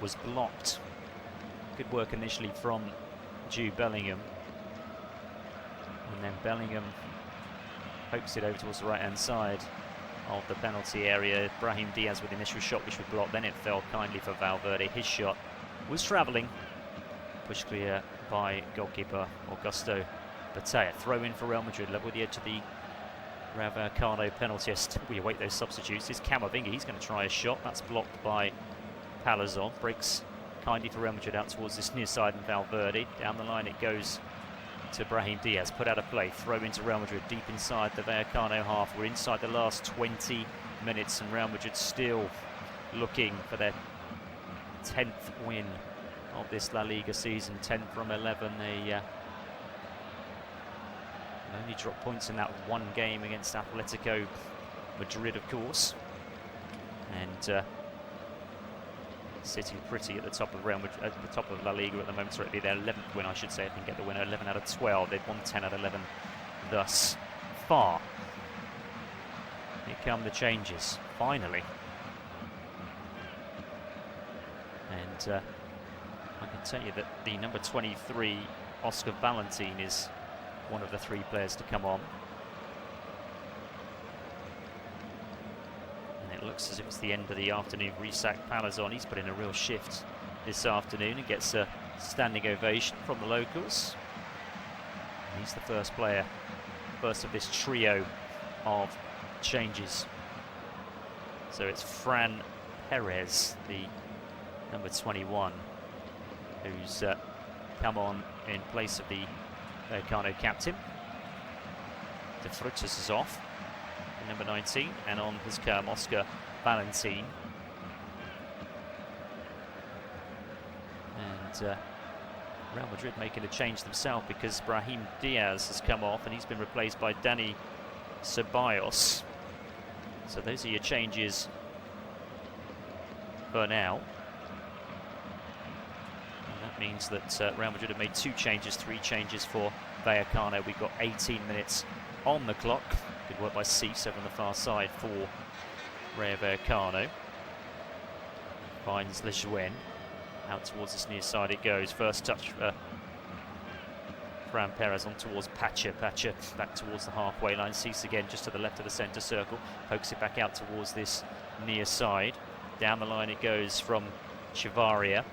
was blocked. Good work initially from Jude Bellingham. And then Bellingham pokes it over towards the right-hand side of the penalty area. Brahim Diaz with the initial shot, which was blocked. Then it fell kindly for Valverde. His shot was travelling. Push clear by goalkeeper Augusto Batalla. Throw in for Real Madrid, level with the edge of the Rayo Vallecano penalty. We await those substitutes. Here's Camavinga, he's going to try a shot. That's blocked by Palazon. Breaks kindly for Real Madrid out towards this near side, and Valverde. Down the line it goes to Brahim Diaz. Put out a play, throw into Real Madrid deep inside the Vallecano half. We're inside the last 20 minutes, and Real Madrid still looking for their 10th win of this La Liga season. 10 from 11. They only dropped points in that one game against Atletico Madrid, of course. And sitting pretty at the top of Real Madrid, at the top of La Liga at the moment. So it'll be their 11th win, I should say. I think get the winner 11 out of 12. They've won 10 out of 11 thus far. Here come the changes, finally. And I can tell you that the number 23, Oscar Valentin, is one of the 3 players to come on. And it looks as if it's the end of the afternoon. Resac Palazon, he's put in a real shift this afternoon and gets a standing ovation from the locals. And he's the first player, first of this trio of changes. So it's Fran Perez, the number 21, who's come on in place of the Vallecano captain. De Frutas is off. Number 19, and on has come Oscar Valentin. And Real Madrid making a change themselves because Brahim Diaz has come off and he's been replaced by Dani Ceballos. So those are your changes for now. And that means that Real Madrid have made 2 changes, 3 changes for Vallecano. We've got 18 minutes on the clock. Good work by Cease over on the far side for Rayo Vallecano. Finds Lejeune. Out towards this near side it goes. First touch for Fran Perez on towards Pacha. Pacha back towards the halfway line. Cease again just to the left of the centre circle. Pokes it back out towards this near side. Down the line it goes from Chavaria.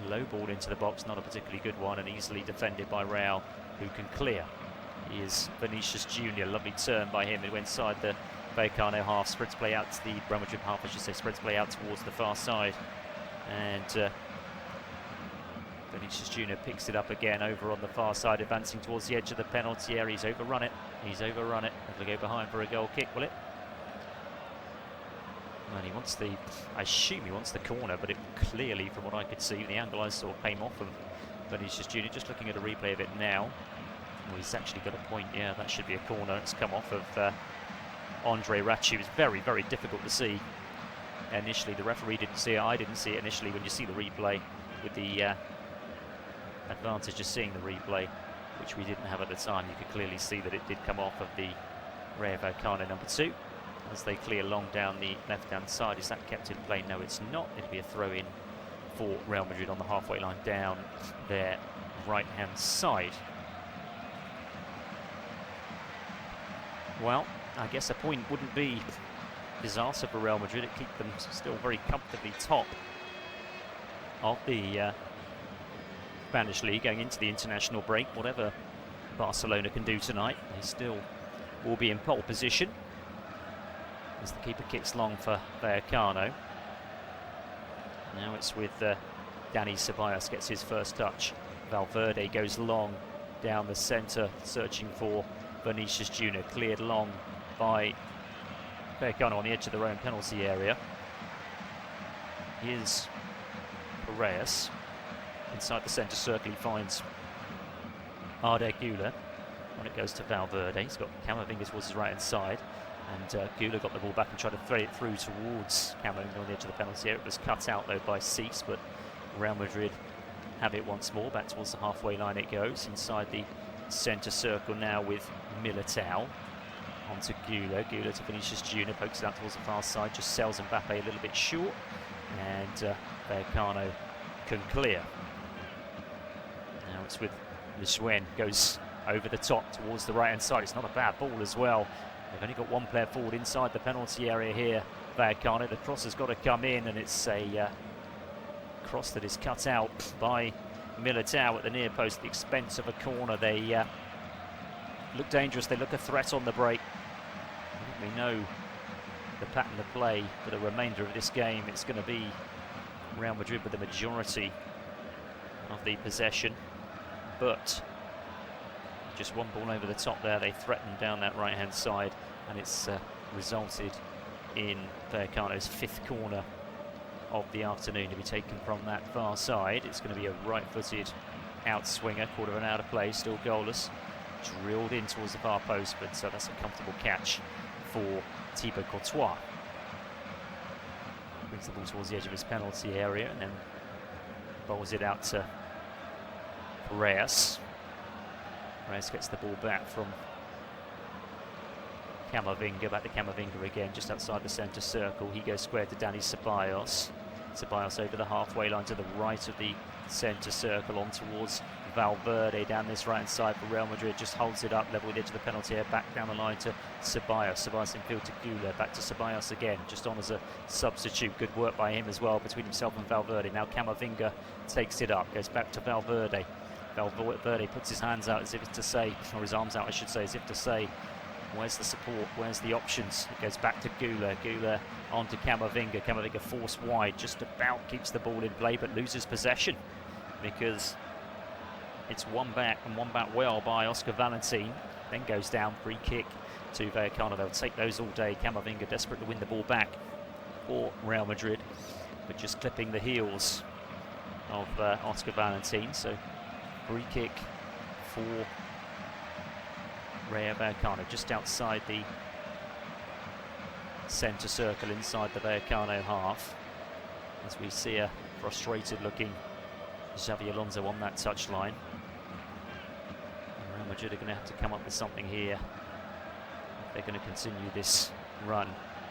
Low ball into the box, not a particularly good one, and easily defended by Real, who can clear. He is Vinicius Junior. Lovely turn by him. It went inside the Vallecano half. Spreads play out to the Real Madrid half, I should say. Spreads play out towards the far side. And Vinicius Junior picks it up again over on the far side, advancing towards the edge of the penalty area. He's overrun it. He's overrun it. It'll go behind for a goal kick, will it? And he wants the, I assume he wants the corner, but it clearly, from what I could see, the angle I saw came off of Vinicius Junior. Just looking at a replay of it now. Well, he's actually got a point. Yeah, that should be a corner. It's come off of Andre Rachu. It's very, very difficult to see. Initially, the referee didn't see it. I didn't see it initially. When you see the replay, with the advantage of seeing the replay, which we didn't have at the time, you could clearly see that it did come off of the Rayo Vallecano number 2 as they clear long down the left-hand side. Is that kept in play? No, it's not. It'll be a throw-in for Real Madrid on the halfway line down their right-hand side. Well, I guess a point wouldn't be disaster for Real Madrid. It keeps them still very comfortably top of the Spanish league going into the international break. Whatever Barcelona can do tonight, they still will be in pole position as the keeper kicks long for Vallecano. Now it's with Dani Ceballos gets his first touch. Valverde goes long down the centre, searching for Vinicius Junior. Cleared long by Vallecano on the edge of their own penalty area. Here's Perez. Inside the centre circle he finds Arda Güler. When it goes to Valverde, he's got Camavinga towards his right hand side, and Güler got the ball back and tried to thread it through towards Camavinga on the edge of the penalty area. It was cut out though by Cease, but Real Madrid have it once more. Back towards the halfway line it goes, inside the centre circle now with Militao. Onto Güler, Güler to Vinicius Junior, pokes it out towards the far side, just sells Mbappe a little bit short, and Vallecano can clear. Now it's with Lejeune, goes over the top towards the right hand side. It's not a bad ball as well. They've only got one player forward inside the penalty area here, Vallecano. The cross has got to come in, and it's a cross that is cut out by Militao at the near post at the expense of a corner. They look dangerous, they look a threat on the break. We know the pattern of play for the remainder of this game. It's going to be Real Madrid with the majority of the possession, but just one ball over the top there. They threatened down that right hand side, and it's resulted in Vallecano's 5th corner of the afternoon to be taken from that far side. It's going to be a right-footed outswinger, quarter of an hour to play, still goalless. Drilled in towards the far post, but that's a comfortable catch for Thibaut Courtois. Brings the ball towards the edge of his penalty area and then bowls it out to Perez. Perez gets the ball back from Camavinga, back to Camavinga again, just outside the centre circle. He goes square to Dani Ceballos. Ceballos over the halfway line to the right of the centre circle, on towards Valverde down this right hand side for Real Madrid. Just holds it up, level with the edge of the penalty area, back down the line to Ceballos. Ceballos in field to Güler, back to Ceballos again, just on as a substitute. Good work by him as well between himself and Valverde. Now Camavinga takes it up, goes back to Valverde. Valverde puts his hands out as if to say, or his arms out I should say, as if to say, where's the support, where's the options? It goes back to Güler, Güler on to Camavinga. Camavinga forced wide, just about keeps the ball in play but loses possession because It's one back, and one back well by Oscar Valentin. Then goes down, free kick to Vallecano. They'll take those all day. Camavinga desperate to win the ball back for Real Madrid, but just clipping the heels of Oscar Valentin. So free kick for Rayo Vallecano, just outside the centre circle inside the Vallecano half, as we see a frustrated looking Xabi Alonso on that touchline. And Real Madrid are going to have to come up with something here if they're going to continue this run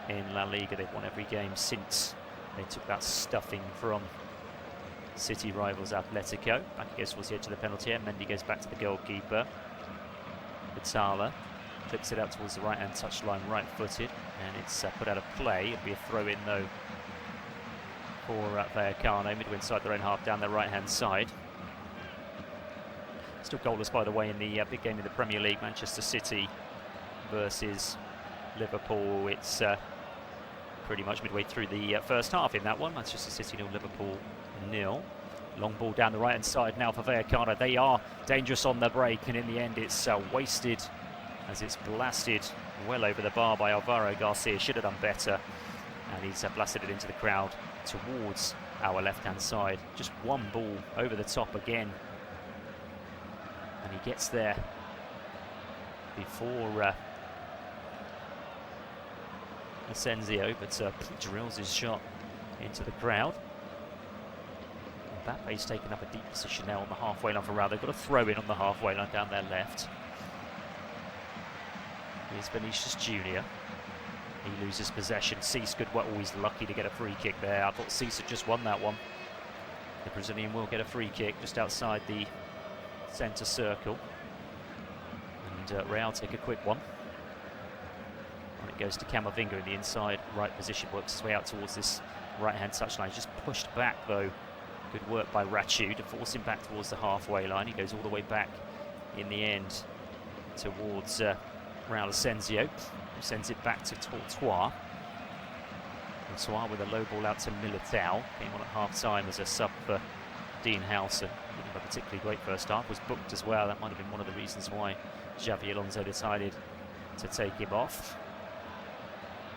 in La Liga. They've won every game since they took that stuffing from City rivals Atletico. Back against towards the edge of the penalty area. Mendy goes back to the goalkeeper. Batala flips it out towards the right-hand touchline, right-footed, and it's put out of play. It'll be a throw-in though for Vallecano, midway inside their own half, down their right-hand side. Still goalless, by the way, in the big game in the Premier League, Manchester City versus Liverpool. It's pretty much midway through the first half in that one. Manchester City 0, Liverpool 0. Long ball down the right-hand side now for Vallecano. They are dangerous on the break, and in the end it's wasted as it's blasted well over the bar by Alvaro Garcia. Should have done better, and he's blasted it into the crowd towards our left-hand side. Just one ball over the top again, and he gets there before Asensio, but drills his shot into the crowd. Mbappe's taken up a deep position now on the halfway line for Real. They've got a throw in on the halfway line down their left. Here's Vinicius Junior. He loses possession. Cesc always lucky to get a free kick there. I thought Cesc had just won that one. The Brazilian will get a free kick just outside the centre circle. And Real take a quick one. And it goes to Camavinga in the inside right position. Works his way out towards this right-hand touchline. He's just pushed back though. Good work by Rachu to force him back towards the halfway line. He goes all the way back in the end towards Raul Asensio, who sends it back to Courtois. Courtois with a low ball out to Militao. Came on at half-time as a sub for Dean Howson. Didn't have a particularly great first half. Was booked as well. That might have been one of the reasons why Xabi Alonso decided to take him off.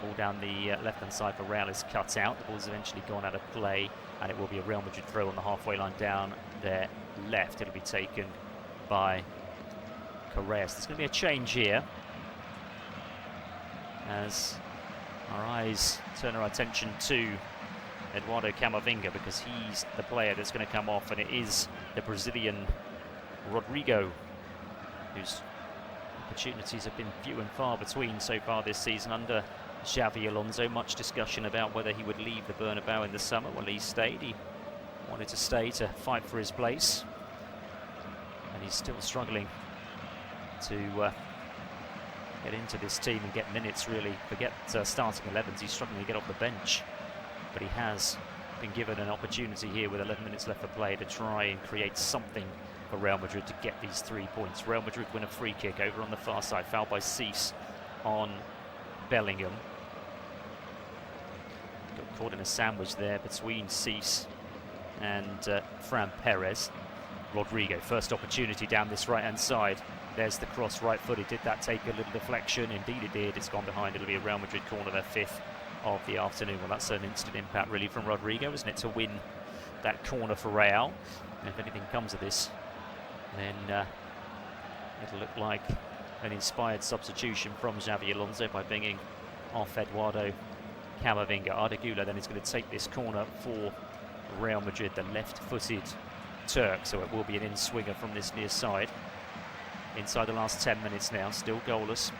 Ball down the left-hand side for Real is cut out. The ball's eventually gone out of play, and it will be a Real Madrid throw on the halfway line down their left. It'll be taken by Correa. So there's going to be a change here as our eyes turn our attention to Eduardo Camavinga, because he's the player that's going to come off, and it is the Brazilian Rodrigo, whose opportunities have been few and far between so far this season under Xabi Alonso. Much discussion about whether he would leave the Bernabéu in the summer. Well, he stayed. He wanted to stay to fight for his place, and he's still struggling to get into this team and get minutes, really. Forget starting 11s, he's struggling to get off the bench, but he has been given an opportunity here with 11 minutes left for play to try and create something for Real Madrid to get these 3 points. Real Madrid win a free kick over on the far side, fouled by Cesc on Bellingham. Got caught in a sandwich there between Cesc and Fran Perez. Rodrigo, first opportunity down this right-hand side. There's the cross, right-footed. Did that take a little deflection? Indeed it did. It's gone behind. It'll be a Real Madrid corner, their 5th of the afternoon. Well, that's an instant impact, really, from Rodrigo, isn't it, to win that corner for Real. And if anything comes of this, then it'll look like an inspired substitution from Xabi Alonso by bringing off Eduardo Camavinga. Ardegula then is going to take this corner for Real Madrid, the left-footed Turk, so it will be an in-swinger from this near side. Inside the last 10 minutes now, still goalless.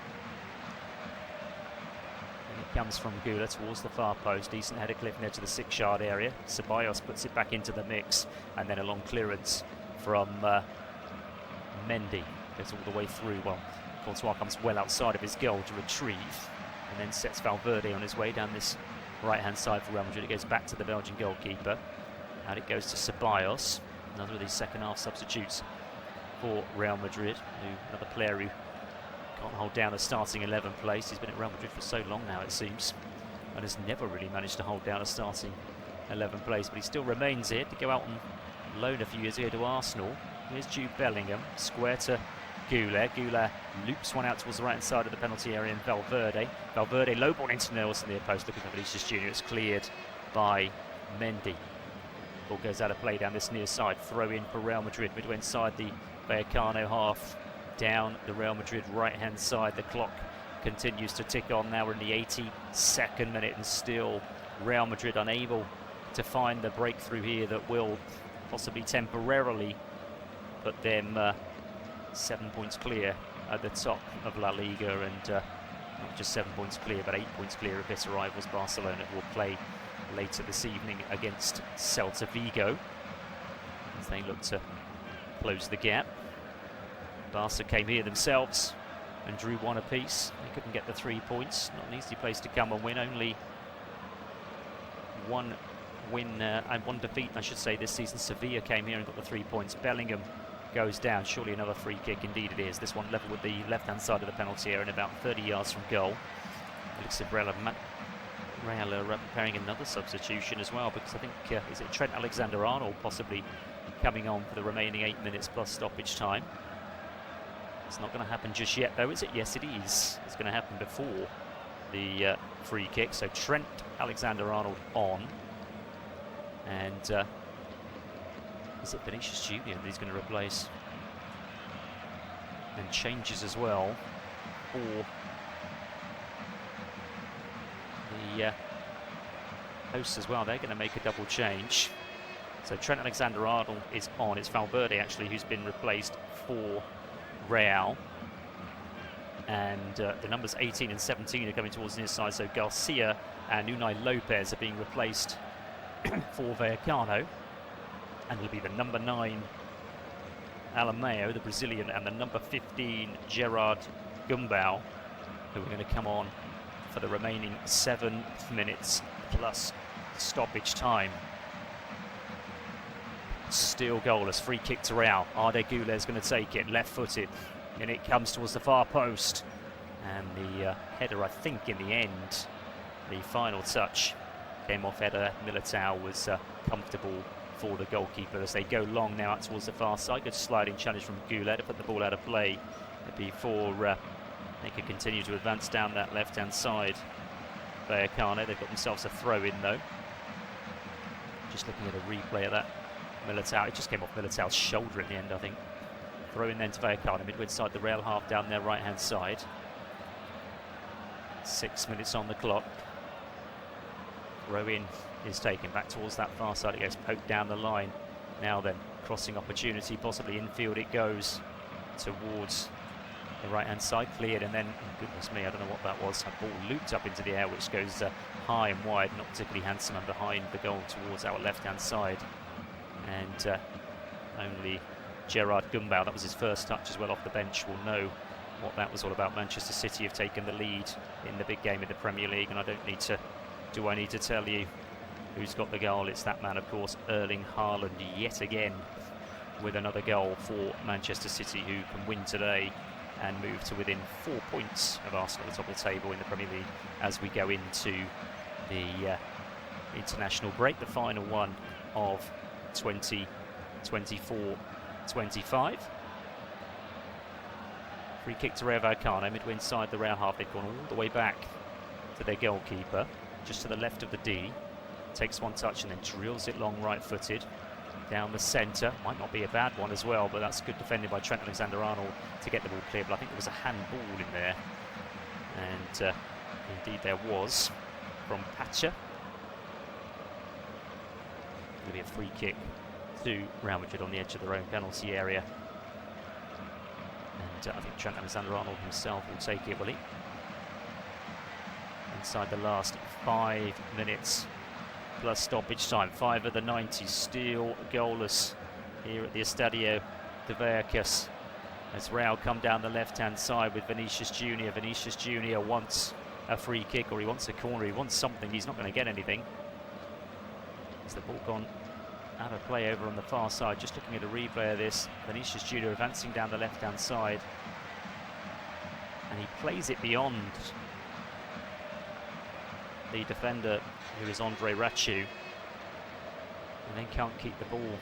And it comes from Gula towards the far post. Decent header clip near to the 6-yard area. Ceballos puts it back into the mix, and then a long clearance from Mendy. Goes all the way through. Well, Courtois comes well outside of his goal to retrieve, and then sets Valverde on his way down this right-hand side for Real Madrid. It goes back to the Belgian goalkeeper. And it goes to Ceballos, another of these second-half substitutes for Real Madrid, another player who can't hold down a starting 11 place. He's been at Real Madrid for so long now, it seems, and has never really managed to hold down a starting 11 place, but he still remains here to go out on loan a few years ago to Arsenal. Here's Jude Bellingham, square to Goulet. Goulet loops one out towards the right-hand side of the penalty area in Valverde. Valverde low ball into Nelson near post, looking for Vinicius Junior. It's cleared by Mendy. Ball goes out of play down this near side. Throw in for Real Madrid. Midway inside the Vallecano half. Down the Real Madrid right-hand side. The clock continues to tick on. Now we're in the 82nd minute and still Real Madrid unable to find the breakthrough here that will possibly temporarily put them 7 points clear at the top of La Liga, and not just 7 points clear, but 8 points clear of bitter rivals Barcelona, who will play later this evening against Celta Vigo as they look to close the gap. Barca came here themselves and drew one apiece. They couldn't get the 3 points. Not an easy place to come and win. Only one win and one defeat, I should say, this season. Sevilla came here and got the 3 points. Bellingham goes down. Surely another free kick. Indeed it is. This one level with the left-hand side of the penalty area and about 30 yards from goal. It looks like Real are preparing another substitution as well, because I think, is it Trent Alexander-Arnold possibly coming on for the remaining 8 minutes plus stoppage time? It's not going to happen just yet, though, is it? Yes, it is. It's going to happen before the free kick. So Trent Alexander-Arnold on. And is it Vinicius Junior that he's going to replace? And changes as well for the hosts as well. They're going to make a double change. So Trent Alexander-Arnold is on. It's Valverde, actually, who's been replaced for Real. And the numbers 18 and 17 are coming towards the near side. So Garcia and Unai Lopez are being replaced for Vallecano. And it'll be the number 9 Alameo, the Brazilian, and the number 15 Gerard Gumbau, who are going to come on for the remaining 7 minutes plus stoppage time. Still goalless. Free kick to Real. Arde Güler is going to take it, left-footed, and it comes towards the far post. And the header, I think, in the end, the final touch came off header. Militao was comfortable for the goalkeeper as they go long now out towards the far side. Good sliding challenge from Güler to put the ball out of play before they could continue to advance down that left-hand side. Vallecano, they've got themselves a throw-in though. Just looking at a replay of that. Militao, it just came off Militao's shoulder in the end, I think. Throw in then to Vallecano, midway inside the Real half down their right-hand side. 6 minutes on the clock. Throw in is taken back towards that far side. It goes poked down the line. Now then, crossing opportunity, possibly infield it goes towards the right-hand side, cleared, and then, oh goodness me, I don't know what that was. A ball looped up into the air, which goes high and wide, not particularly handsome, and behind the goal towards our left-hand side. And only Gerard Gumbau, that was his first touch as well off the bench, will know what that was all about. Manchester City have taken the lead in the big game in the Premier League, and I need to tell you who's got the goal? It's that man, of course, Erling Haaland, yet again with another goal for Manchester City, who can win today and move to within 4 points of Arsenal at the top of the table in the Premier League as we go into the international break, the final one of 2024-25. Free kick to Rayo Vallecano, midway inside the Real half. They've gone all the way back to their goalkeeper, just to the left of the D. Takes one touch and then drills it long right-footed down the centre. Might not be a bad one as well, but that's good defending by Trent Alexander-Arnold to get the ball clear. But I think there was a handball in there, and indeed there was from Pacha. Going to be a free kick to Real Madrid on the edge of their own penalty area, and I think Trent Alexander-Arnold himself will take it, will he? Inside the last 5 minutes plus stoppage time. 5 of the 90 still goalless here at the Estadio de Vallecas as Real come down the left-hand side with Vinicius Junior. Vinicius Junior wants a free kick, or he wants a corner, he wants something. He's not going to get anything. As the ball gone out of play over on the far side. Just looking at a replay of this, Vinicius Junior advancing down the left-hand side, and he plays it beyond the defender, who is Andre Rachu, and then can't keep the ball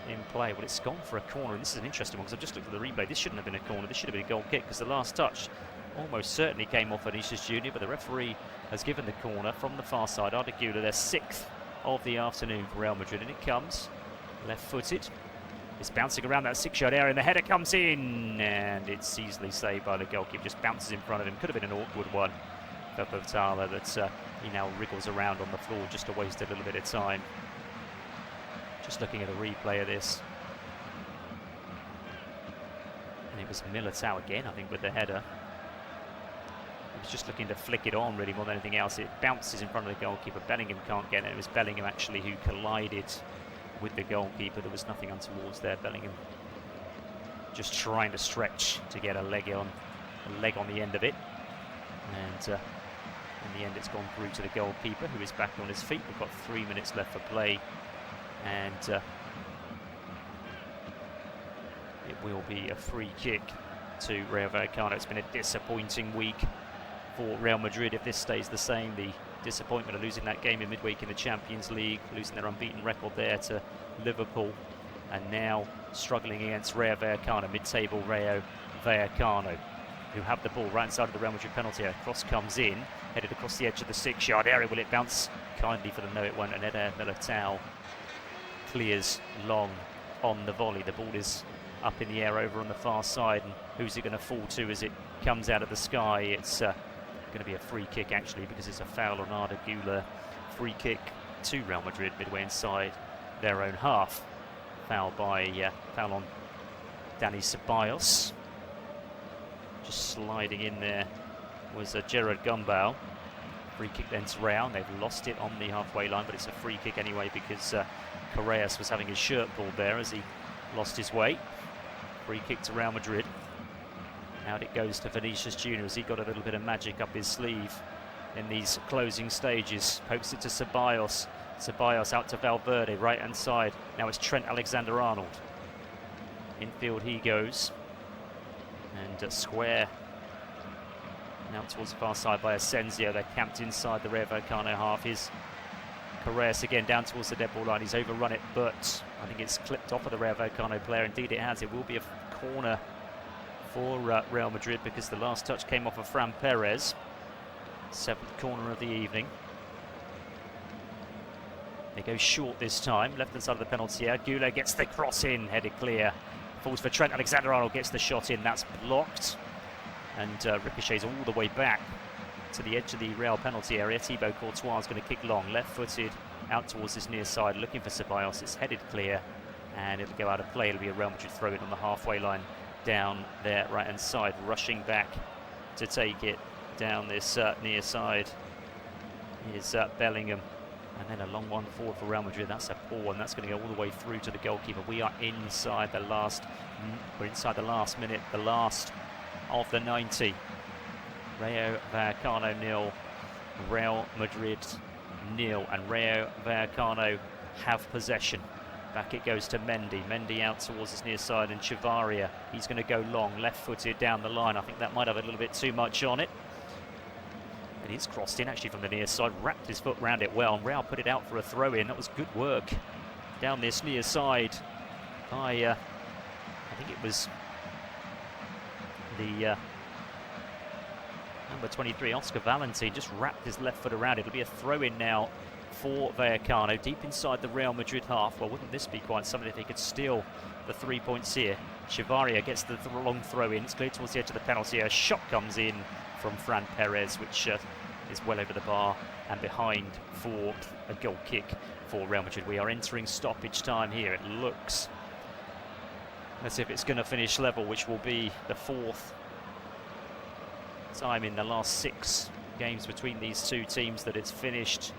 in play. Well, it's gone for a corner, and this is an interesting one because I've just looked at the replay. This shouldn't have been a corner. This should have been a goal kick because the last touch almost certainly came off Vinicius Junior, but the referee has given the corner from the far side. Arda Güler, their 6th of the afternoon for Real Madrid, and it comes left-footed. It's bouncing around that 6-yard area, and the header comes in, and it's easily saved by the goalkeeper. Just bounces in front of him. Could have been an awkward one for Portala, that he now wriggles around on the floor just to waste a little bit of time. Just looking at a replay of this, and it was Militao again, I think, with the header. He was just looking to flick it on, really, more than anything else. It bounces in front of the goalkeeper. Bellingham can't get it. It was Bellingham actually who collided with the goalkeeper. There was nothing untowards there. Bellingham just trying to stretch to get a leg on the end of it, and in the end it's gone through to the goalkeeper, who is back on his feet. We've got 3 minutes left for play, and it will be a free kick to Rayo Vallecano. It's been a disappointing week for Real Madrid. If this stays the same, the disappointment of losing that game in midweek in the Champions League, losing their unbeaten record there to Liverpool, and now struggling against Rayo Vallecano, mid-table Rayo Vallecano, who have the ball right inside of the Real Madrid penalty area. Cross comes in, headed across the edge of the 6-yard area. Will it bounce kindly for them? No, it won't. And Eder Militao clears long on the volley. The ball is up in the air over on the far side, and who's it going to fall to as it comes out of the sky? It's going to be a free kick, actually, because it's a foul on Arda Güler. Free kick to Real Madrid midway inside their own half. Foul on Dani Ceballos. Just sliding in there was Gerard Gumbau. Free kick then to Real. They've lost it on the halfway line, but it's a free kick anyway because Correas was having his shirt pulled there as he lost his way. Free kick to Real Madrid. Out it goes to Vinicius Junior as he got a little bit of magic up his sleeve in these closing stages. Pokes it to Ceballos. Ceballos out to Valverde, right hand side. Now it's Trent Alexander-Arnold. Infield he goes. And square now towards the far side by Asensio. They're camped inside the Rayo Vallecano half. Is Correas again down towards the dead ball line. He's overrun it, but I think it's clipped off of the Rayo Vallecano player. Indeed it has. It will be a corner for Real Madrid because the last touch came off of Fran Perez. 7th corner of the evening. They go short this time, left hand side of the penalty area. Güler gets the cross in, headed clear. Falls for Trent Alexander-Arnold, gets the shot in. That's blocked, and ricochets all the way back to the edge of the Real penalty area. Thibaut Courtois is going to kick long, left-footed, out towards his near side, looking for Ceballos. It's headed clear, and it'll go out of play. It'll be a Real Madrid throw-in on the halfway line down their right-hand side. Rushing back to take it down this near side is Bellingham. And then a long one forward for Real Madrid. That's a poor one. That's going to go all the way through to the goalkeeper. We are inside the last. We're inside the last minute, the last of the 90. Rayo Vallecano 0, Real Madrid 0, and Rayo Vallecano have possession. Back it goes to Mendy. Mendy out towards his near side, and Chavaria. He's going to go long, left-footed down the line. I think that might have a little bit too much on it. But he's crossed in actually from the near side, wrapped his foot round it well, and Real put it out for a throw-in. That was good work down this near side by, I think it was the number 23, Oscar Valentin, just wrapped his left foot around it. It'll be a throw-in now for Vallecano, deep inside the Real Madrid half. Well, wouldn't this be quite something if they could steal the 3 points here? Chavaria gets the long throw-in. It's clear towards the edge of the penalty. A shot comes in from Fran Perez, which is well over the bar and behind for a goal kick for Real Madrid. We are entering stoppage time here. It looks as if it's going to finish level, which will be the 4th time in the last 6 games between these two teams that it's finished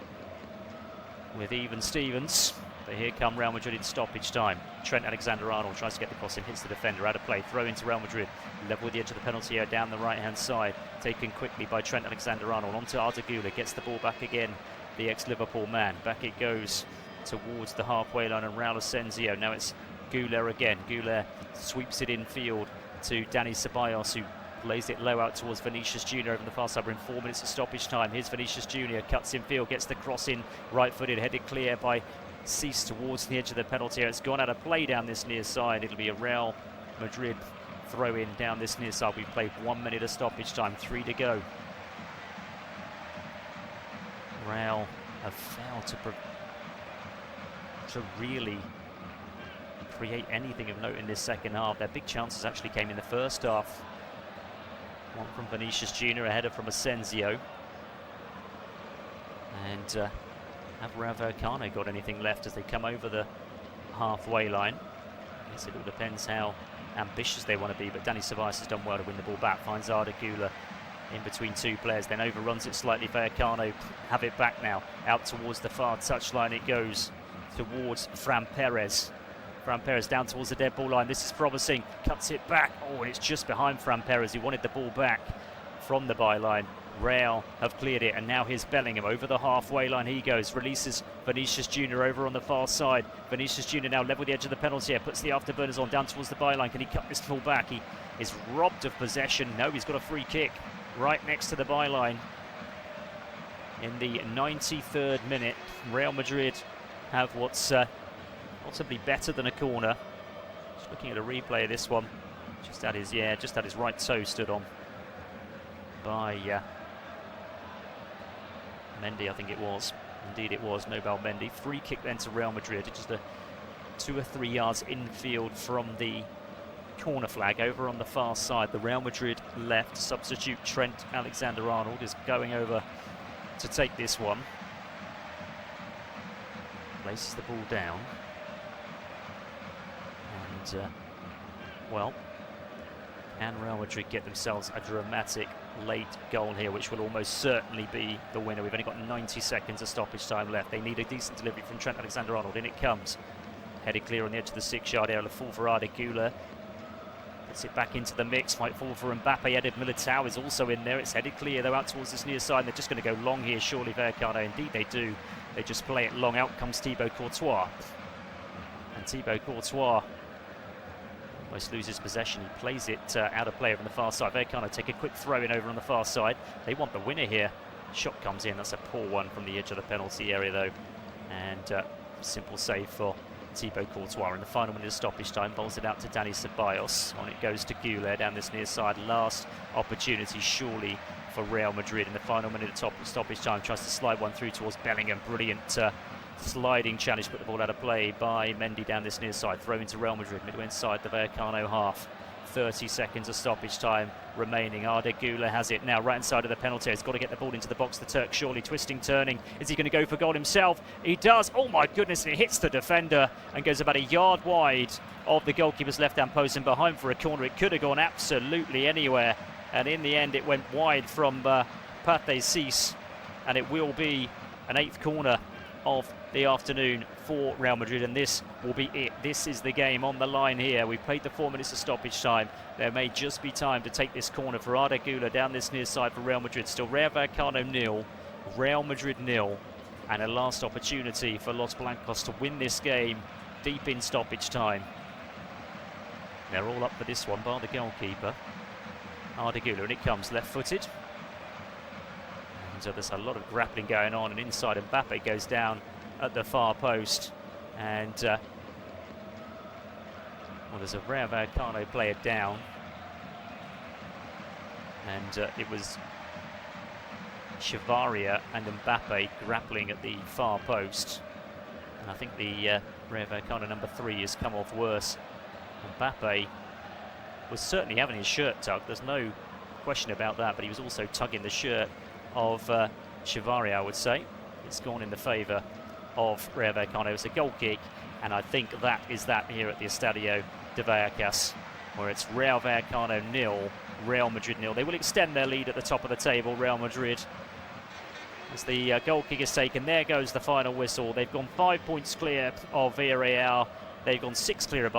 with even Stevens. But here come Real Madrid in stoppage time. Trent Alexander-Arnold tries to get the cross in, hits the defender, out of play, throw into Real Madrid, level with the edge of the penalty area down the right-hand side, taken quickly by Trent Alexander-Arnold, onto Arda Güler, gets the ball back again, the ex-Liverpool man. Back it goes towards the halfway line, and Raul Asensio. Now it's Güler again. Güler sweeps it in field to Dani Ceballos, who plays it low out towards Vinicius Junior over on the far side. We're in 4 minutes of stoppage time. Here's Vinicius Junior, cuts in field, gets the cross in, right-footed, headed clear by cease towards the edge of the penalty area. It's gone out of play down this near side. It'll be a Real Madrid throw in down this near side. We've played 1 minute of stoppage time, 3 to go. Real have failed to really create anything of note in this second half. Their big chances actually came in the first half. One from Vinicius Jr., a header from Asensio. And have Rayo Vallecano got anything left as they come over the halfway line? I guess it all depends how ambitious they want to be, but Dani Ceballos has done well to win the ball back, finds Arda Güler in between two players, then overruns it slightly. Vallecano have it back now, out towards the far touchline it goes, towards Fran Perez. Fran Perez down towards the dead ball line. This is promising, cuts it back. Oh, and it's just behind Fran Perez. He wanted the ball back from the byline. Real have cleared it, and now here's Bellingham over the halfway line. He goes, releases Vinicius Jr. over on the far side. Vinicius Jr. now level with the edge of the penalty area, puts the afterburners on down towards the byline. Can he cut this ball back? He is robbed of possession. No, he's got a free kick right next to the byline. In the 93rd minute, Real Madrid have what's possibly better than a corner. Just looking at a replay of this one, just had his right toe stood on by Mendy, I think it was. Indeed it was, Nobel Mendy. Free kick then to Real Madrid, just 2 or 3 yards infield from the corner flag over on the far side. The Real Madrid left substitute Trent Alexander-Arnold is going over to take this one. Places the ball down. And, well, can Real Madrid get themselves a dramatic late goal here, which will almost certainly be the winner? We've only got 90 seconds of stoppage time left. They need a decent delivery from Trent Alexander-Arnold. In it comes. Headed clear on the edge of the 6-yard area. Fall for Arda Güler. Puts it back into the mix. Might fall for Mbappe. Edith Militao is also in there. It's headed clear. They're out towards this near side. And they're just going to go long here, surely, Vallecano. Indeed they do. They just play it long. Out comes Thibaut Courtois. And Thibaut Courtois almost loses possession. He plays it out of play over on the far side. Vallecano take a quick throw in over on the far side. They want the winner here. Shot comes in. That's a poor one from the edge of the penalty area though. And simple save for Thibaut Courtois. In the final minute of stoppage time, bowls it out to Dani Ceballos. On it goes to Güler down this near side. Last opportunity surely for Real Madrid in the final minute of stoppage time. Tries to slide one through towards Bellingham. Brilliant sliding challenge, put the ball out of play by Mendy down this near side. Throw into Real Madrid, midway inside the Vallecano half. 30 seconds of stoppage time remaining. Arda Güler has it now right inside of the penalty. He's got to get the ball into the box. The Turk surely twisting, turning. Is he going to go for goal himself? He does. Oh my goodness, it hits the defender and goes about a yard wide of the goalkeeper's left-hand post and behind for a corner. It could have gone absolutely anywhere. And in the end, it went wide from Pathé Cis. And it will be an 8th corner of the afternoon for Real Madrid, and this will be it. This is the game on the line here. We've played the 4 minutes of stoppage time. There may just be time to take this corner for Arda Güler down this near side for Real Madrid. Still Rayo Vallecano 0, Real Madrid 0, and a last opportunity for Los Blancos to win this game deep in stoppage time. They're all up for this one, bar the goalkeeper. Arda Güler, and it comes left-footed. So there's a lot of grappling going on, and inside Mbappe goes down at the far post. And well, there's a Rayo Vallecano player down. And it was Chavaria and Mbappe grappling at the far post. And I think the Rayo Vallecano number 3 has come off worse. Mbappe was certainly having his shirt tugged. There's no question about that, but he was also tugging the shirt of Chavaria, I would say. It's gone in the favour of Rayo Vallecano. It's a goal kick, and I think that is that here at the Estadio de Vallecas, where it's Rayo Vallecano 0, Real Madrid 0. They will extend their lead at the top of the table, Real Madrid. As the goal kick is taken, there goes the final whistle. They've gone 5 points clear of Villarreal. They've gone 6 clear of